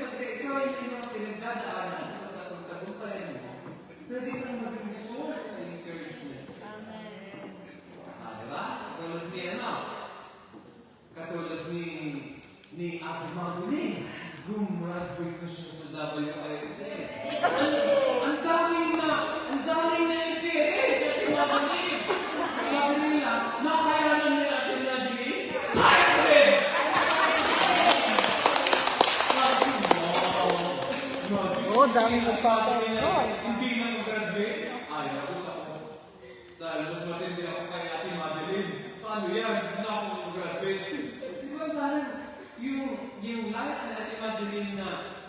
S4: Pag ikaw ay may mga pinagdadaanan sa pagtagumpayan mo, pwede kang maging source ng encouragement. Diba? Katulad ni Ate Magdalene, gumraduate na siya sa WISA. Ang daming na interest sa Ate Magdalene. Sabi nila, nakayanan ni Ate Magdalene? Kaya rin!
S2: Dami mo pa.
S4: Hindi na mag-graduate. Ay, nagulat ako. Dahil mas matindi ako kay Ate Madeline. Paano yan? Hindi na ako mag-graduate. Di ba parang yung life na Ate Madeline na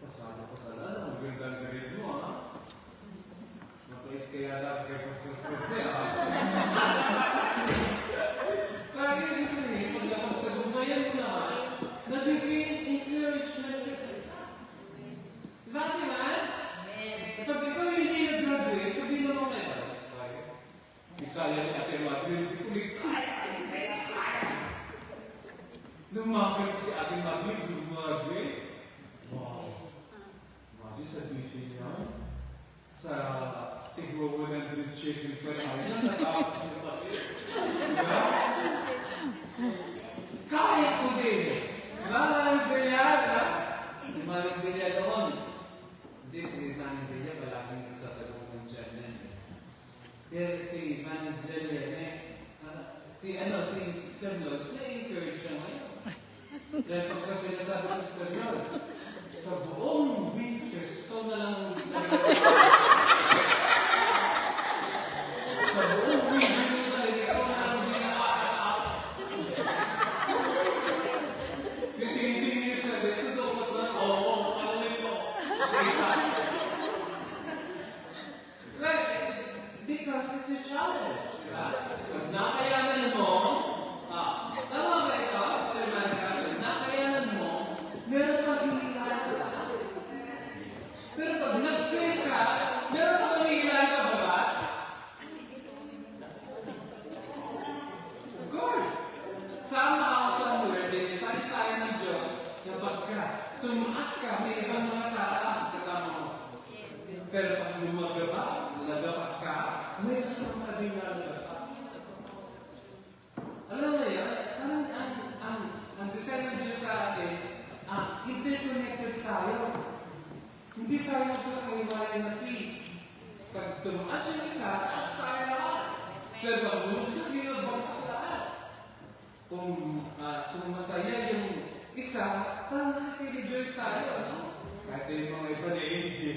S4: pasado na, magandang grade mo, ha? Mapait kaya dapat kayo pasasabi, ha? Kaya yung isa niya, pag ako sa gumayan mo na, nagiging encouragement kasi. Diba, Timans? Pag ikaw hindi nag-graduate, sabihin mo naman ito. Kaya ni Ate Madeline, hindi ko kaya. Lumakit si Ate Madeline, gumraduate. Wow. Imagine sa BC niya, sa tigwa 100 shekel per hour, natapos niya pa rin. Diba? Kaya ko din. Malang gaya, ha? Malang gaya doon. Hindi, Manong Delia, palaging nasasagutan dyan yan. Pero si Manong Delia, si Sister Lourdes, na-encourage siya ngayon. Dahil pagka sinasabi ko Sister Lourdes, sa buong winters, ito na lang sa buong winters, ito na lang ginagawa. Titingin niyo sa dito, tapos na, alam mo, because it's a challenge. Pag nakayanan mo, tama ba ito? Pag nakayanan mo, meron kang hihingatan. bumagsak yun, bagsak lahat. Kung masaya yung isa, parang nakaka-rejoice tayo, ano? Kahit yung mga iba na hindi.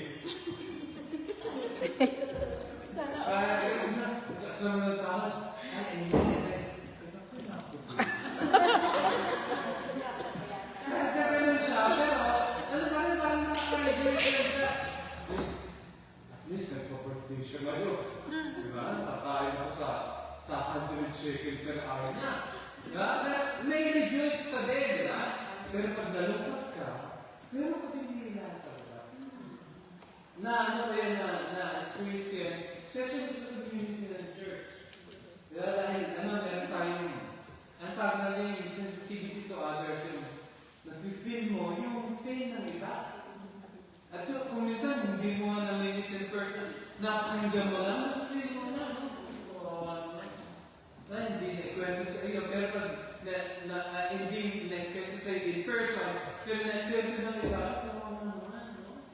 S4: Kasama sa akin, ay, hindi. Kaya ganun siya, pero, parang nakaka-rejoice lang siya. At least, nagpa-birthday siya ngayon. Diba? Nakain ako sa 100 shekel per hour na. Diba? May reduce ka din, diba? Pero pag nalungkot ka, meron ka din nila talaga. Na ano ba yan na experience yan, especially sa community ng church. Diba? Dahil meron tayong, ang tawag na yung sensitivity to others, yung nafe-feel mo yung pain ng iba. At kung minsan, hindi mo nga na-minute in person, napakinggan mo lang, nafe-feel mo na, no? Na hindi na-ikwento sa iyo, pero pag hindi na-ikwento sa iyo in person, pero na-ikwento ng iba, naman, no?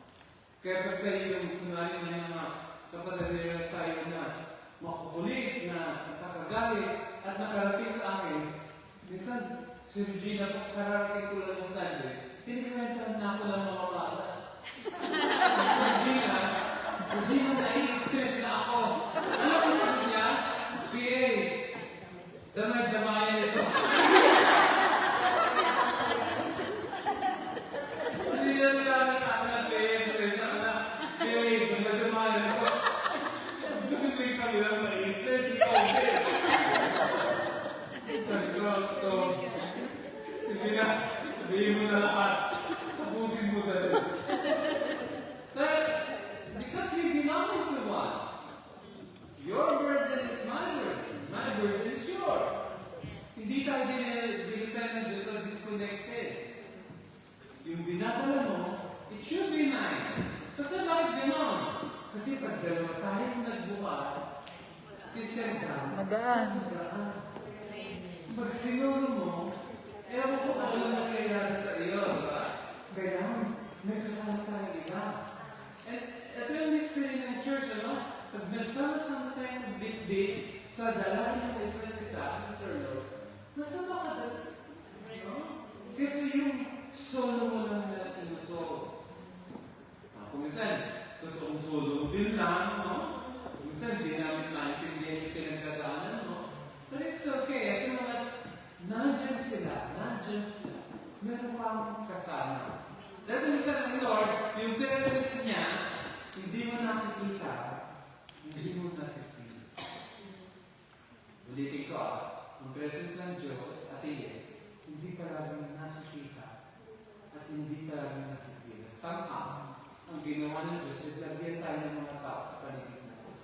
S4: Kaya pag kayo yung kunwari na yung mga kapatid tayo na makukulit, na nakakagalit, at nakarating sa akin, minsan, si Regina, kararating ko lang ng Sunday, pinikwentahan na ako lang mga bata. Regina, nai-stress na ako. Ano ko sabi niya? PA, damay-damayan ito. Hindi niya sinabi sa akin na PA, damay-damayan ito. Kasi may kami lang nai-stress, ikaw din. Sige na, sabihin mo na lahat. Tapusin mo na rin. Because you belong to one. Your burden is my burden is yours. Hindi tayo dinisign ng Diyos na disconnected. Yung dinadala mo, it should be mine. Kasi bakit gano'n? Kasi pag dalawa tayong nagbuhat, system ka,
S2: Magaan.
S4: pag sinuro mo, ewan ko kung ano na kailangan sa iyo, diba? Kailangan, may kasama tayo iba. And ito yung mystery ng church, ano? Pag nagsama-sama tayo ng bit-bit sa dalangin ng isa't isa, Mr. Lord, masama ka dali. No? Kasi yung solo mo lang nila sinusolo. Kung minsan, totoong solo din lang, no? Kung minsan, di namin naintindihan yung pinagdadaanan, no? But it's okay, as long as nandyan sila. Meron pa akong kasama. Dahil minsan ng Lord, yung presence niya, hindi mo nakikita, hindi mo nakikita. Ulitin ko, ang presence ng Diyos at hindi palaging nakikita at hindi palaging nakikita. Somehow, ang ginawa ng Diyos is lagyan tayo ng mga tao sa paligid natin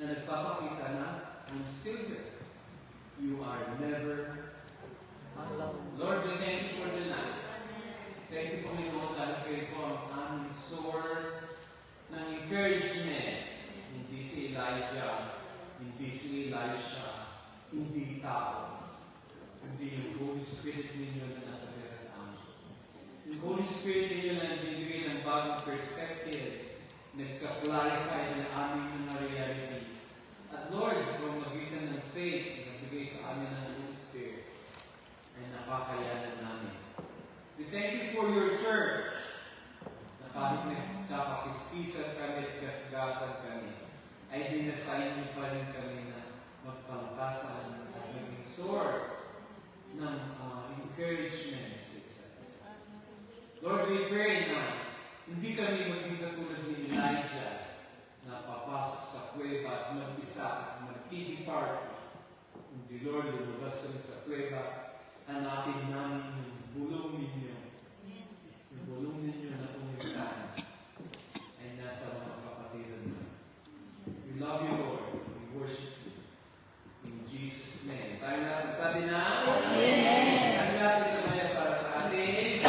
S4: na nagpapakita na I'm still there. You are never alone. Lord, we thank you for the night. Thank you, Panginoon, dahil kayo po ang aming source ng encouragement. Hindi si Elijah, hindi si Elisha, hindi tao, hindi yung Holy Spirit ninyo na nasa pera sa amin. Yung Holy Spirit ninyo na nagbibigay ng bagong perspective, nagka-clarify ng aming mga realities. At Lord, sa pamagitan ng faith, nagbigay sa amin ng Holy Spirit, ay napakayanan namin. We thank you for your church, na kahit nagkapakispisan kami at kasgasan kami, ay dinasayin niyo pa rin kami na magpangkasan at maging source ng encouragement sa isa't isa. Lord, we pray na hindi kami maging katulad ni Elijah na papasok sa kuweba at mag-isa at mag-TV party. Hindi, Lord, lumabas kami sa kuweba, hanapin namin yung bulong ninyo. Yung bulong ninyo na umisan ay nasa mga kapatiran namin. We love you, Lord. We worship you. In Jesus' name. Tayo natin sabi na, Amen. Tayo natin kamaya para sa atin.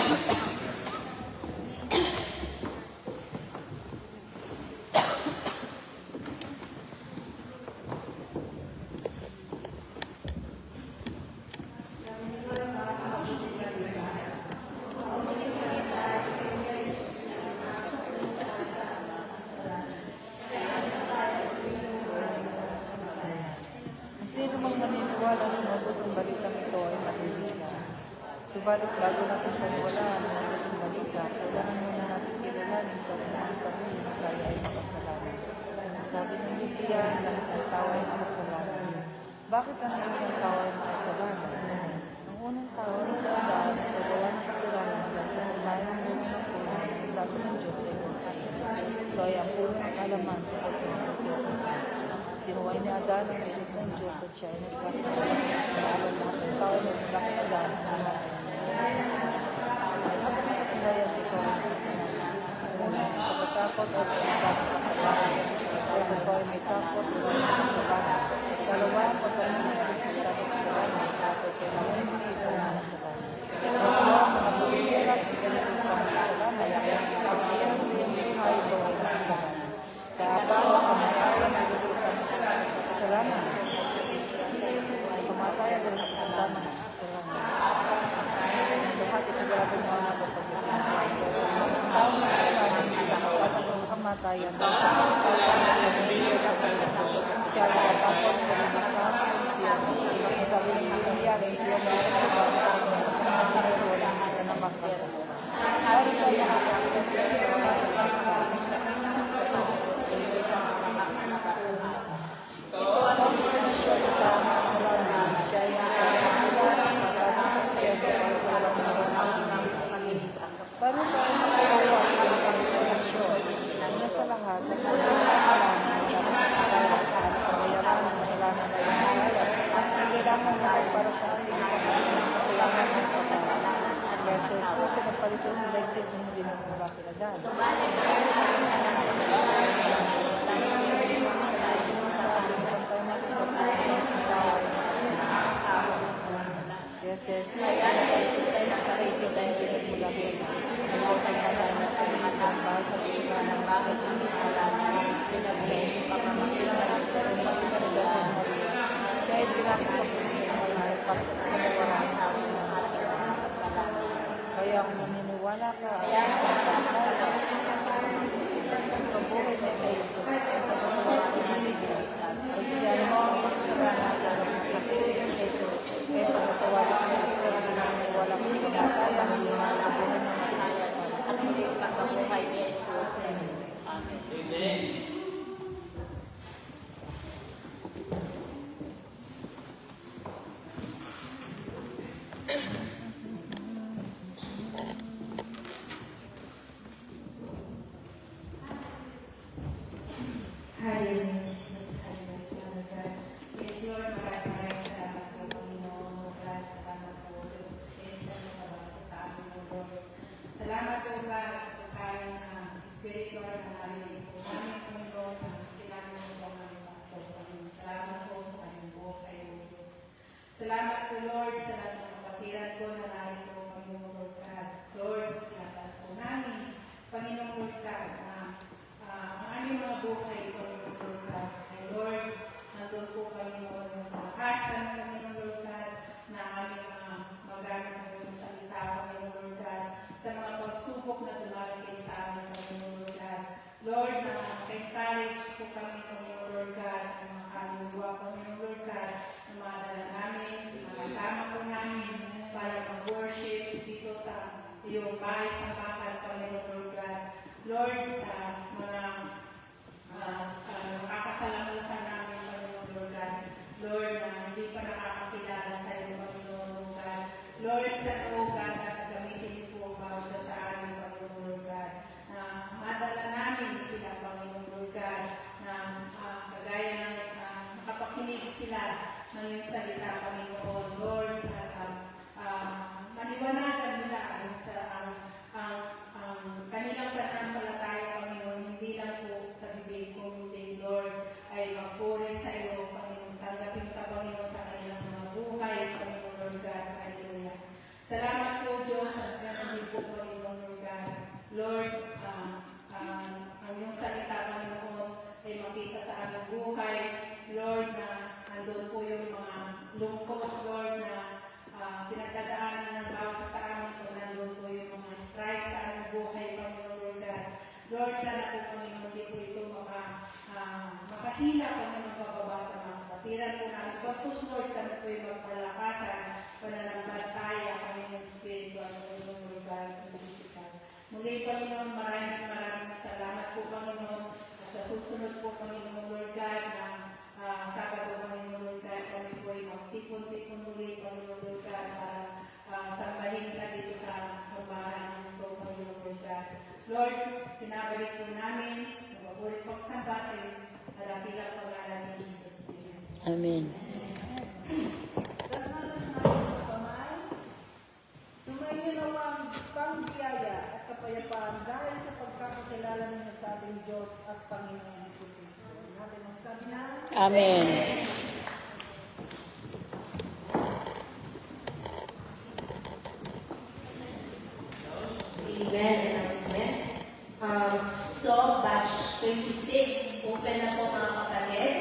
S2: Sino mang maniniwala sa mabuting balitang ito ay maliligtas. Subalit bago natin paniwalaan ang mabuting balita, kailangan muna natin kilalanin sa mga sarili na tayo ay makasalanan. Sabi ng Biblia, lahat ng tao ay makasalanan. Bakit ang lahat ng tao ay makasalanan? Ang unang tao ay sa Adan, sa gawa ng kasalanan dahil sa mayang muna ng punan, sabi ng Diyos ay gusto. Ito ay ang puno ng alaman tungkol sa mga Diyos. Sinuway ni Adan ang Diyos ng Diyos at siya ay nagkasalanan. Lalo lahat ng tao ay naglaki Adan sa mga kaya ito ang kasalanan. Una, ang pagkatakot at siyang kasalanan. Kaya ito ay may takot at may kasalanan. Dalawa, ang pagkakas ay resultado ng kasalanan. At ito ay kailangan ito ang kasalanan. Dalawa, ang mga pagkakilap sa resultado ng kasalanan. Kaya ang hirap sa iyong buhay ito ay kasalanan. Kaapa, ang kamatayan ay resultado ng kasalanan. Kamasaya ay resultado ng kasalanan. Lahat ay sigurado na mga pagkakilap. Ang tao na kasalanan ay nakapatapos sa kamatayan dahil sa kasalanan ay siya ay natapos sa limasyan sa impyerno. Ang sabi ng nangyayari, impyerno ay nakapatapos sa kamatayan sa walang sila na magkakas. Hari tayo nakapatapos sa kamatayan. Ito ang posisyon ng tao na kasalanan. Siya ay nakapatapos sa impyerno sa walang sila. Paano tayo makagawa sa isang posisyon? Una sa lahat, ang kasalanan kailangan natin para sa ating kasalanan ng Satan. Kaya sa Jesus ay nagpalito sa daigdig ng hindi nagmula kila Dan. Kaya sa Jesus ay nagpalito sa daigdig ng mula kila Dan. Ang pagkakataon na ang bawat pagkakataon ng bakit ang kasalanan ng pinag-iis ng pamamagitan sa pagkakataon ng Maria. Siya ay pinakita sa pagkakataon para sa pagkakataon ng kaya kung naniniwala ka ang pagkakataon ang kabuhay na kayo ang pagkakataon ng Maria ay siya mo ang pagkakataon sa pagkakataon ng Jesus kaya pagkakataon sa naniniwala ka sa pagkakataon ang kabuhay ng Maria at muli pagkabuhay ni Jesus. Amen.
S3: Hallelujah, Jesus. Hallelujah, Father God. Yes, Lord, maraming salamat po, Panginoon. Maraming salamat po, Diyos. Yes, salamat sa amin, Lord. Salamat po ba sa pagkain ng spiritual na narinig po namin, Panginoon, na kailangan mo po namin pastor, Panginoon. Salamat po sa kanyang buhay, Diyos. Salamat po, Lord, sa lahat ng kapatiran ko na narito, Panginoon, Lord God. Lord, lahat po namin, Panginoon, Lord God, ang aming mga buhay, Panginoon, Lord God. Ay, Lord, nandun po, Panginoon, yung kalakasan, Panginoon, Lord God, na aming magamit na po yung salita, Panginoon, Lord God, sa mga pagsubok na dumarating sa amin, Panginoon, Lord God. Lord, na encourage po kami, Panginoon, Lord God, ang mga kaluluwa, Panginoon, Lord God, na madala namin, makasama po namin para mag-worship dito sa iyong bahay sa bakal, Panginoon, Lord God. Lord, sa mga makakasalamutan namin, Panginoon, Lord God. Lord, na hindi pa nakakakilala sa iyo, Panginoon, Lord God. Lord, sa Lord God, na gamitin niyo po bawat sa amin, Panginoon, Lord God. Na madala namin sila, Panginoon, Lord God, na kagaya ng makapakinig sila ng iyong salita, Panginoon, Lord, at maliwanagan nila sa kanilang pananampalataya, Panginoon, hindi lang po sa bibig, kundi, Lord, ay magpuri sa iyo, Panginoon. Tanggapin ka, Panginoon, sa kanilang mga buhay, Panginoon, Lord God. Hallelujah. Salamat po, Diyos, at ganun po, Panginoon, Lord God. Lord, ang iyong salita, Panginoon, ay makita sa aming buhay. Lord, na nandun po yung mga lungkot, Lord, na pinagdadaanan ng bawat sa amin, kung nandun po yung mga strike sa aming buhay, Panginoon, Lord God. Lord, sana po, Panginoon, di po ito makahila, Panginoon, pababa sa mga kapatiran po namin. Pagkatapos, Lord, kami po ay magpalakasan, pananampalataya, Panginoong Espiritu, at Panginoong Lord God, physical. Muli, Panginoon, maraming salamat po, Panginoon, at sa susunod po, Panginoong Lord God, na Sabado, Panginoong Lord God, kami po ay magtipon-tipon muli, Panginoong Lord God, para sambahin ka dito sa pambahan ng ito, Panginoong Lord God. Lord, pinabalik po namin, nababulit pagsambahin, at dakilang pangalan ni Jesus.
S5: Amen.
S2: Dasal ng mga kamay. Sumayin nawa ang pangbiyaya at kapayapaan dahil sa pagkakakilala ninyo sa ating Diyos at Panginoong Jesucristo. Natin ang sabi na,
S5: Amen.
S6: Amen. Announcement. So, batch 26, open na po mga kapatid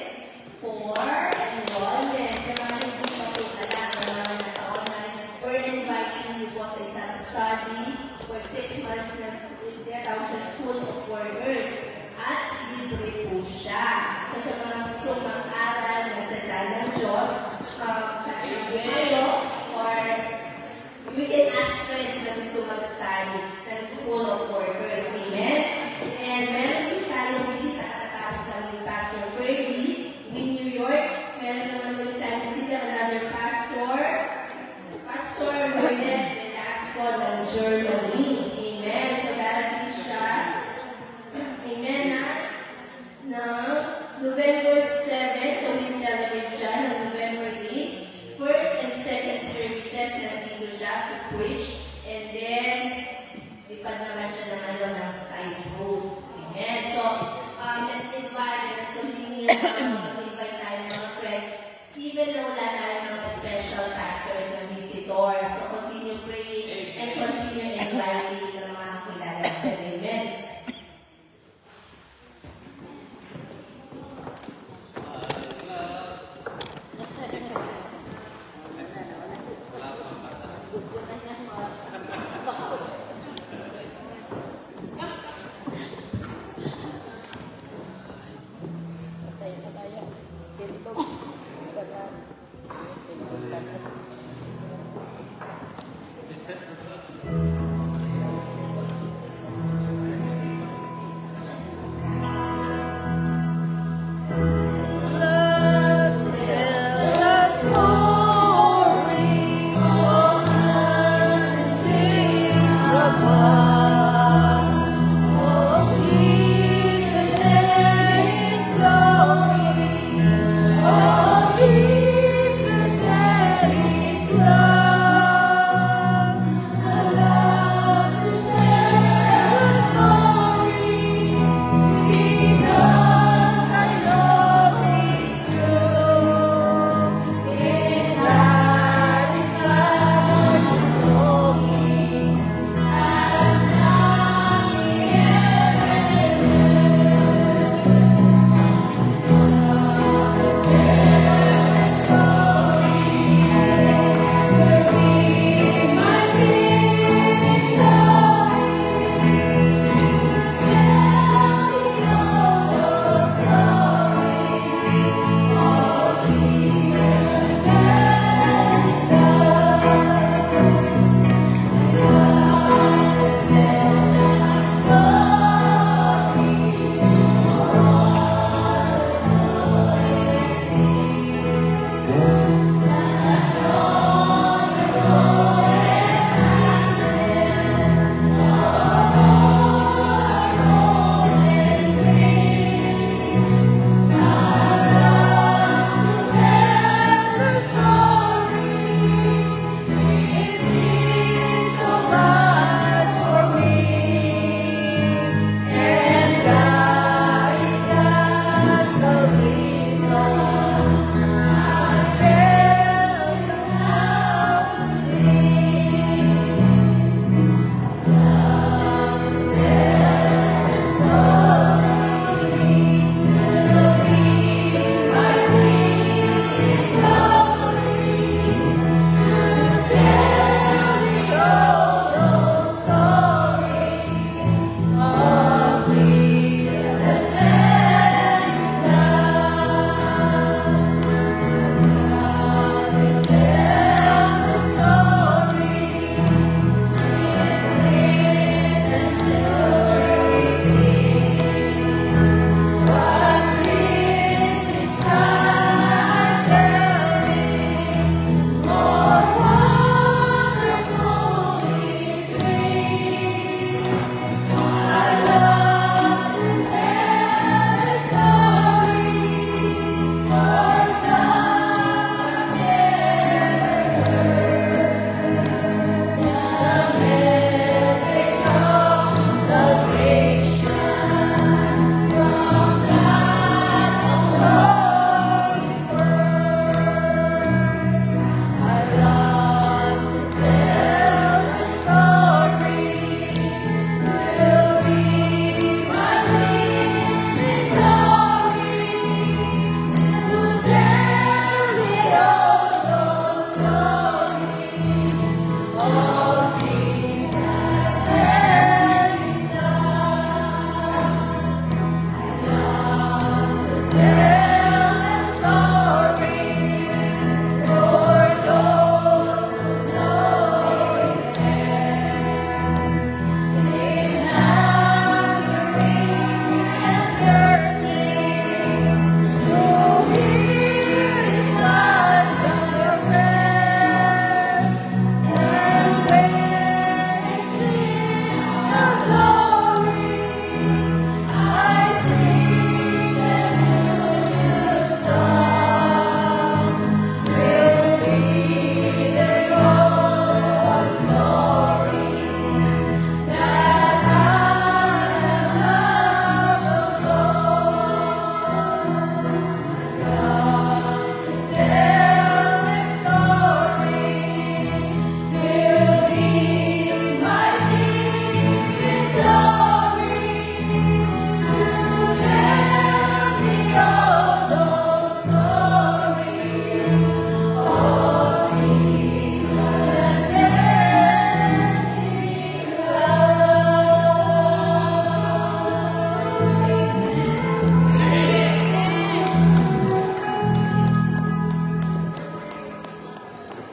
S6: for enrollment. Sa mga hindi pa po alam na mga naka-online, we're inviting you po sa isang study for 6 months na tinatawag siya School of Workers at libre po siya. So, sa mga gusto mag-aral ng salita ng Diyos, chat kayo or we can ask friends na gusto mag-study ng School of Workers. Amen? And meron din tayong bisita katatapos lang yung Pastor Ferdy in New York. Meron naman din tayong bisita another pastor, Pastor Morgan Velasco ng Germany. Amen? So darating siya. Amen na November 7, so we celebrate siya ng November 8. First and second services, nandito siya to preach. And then, ipad naman siya ng ng side host. Amen. So, let's invite, let's continue mag-invite tayo ng mga friends. Even na wala tayo mga special pastors na visitor. So, continue praying and continue inviting ng mga kilala sa Amen.
S5: Patay na tayo. Ganito.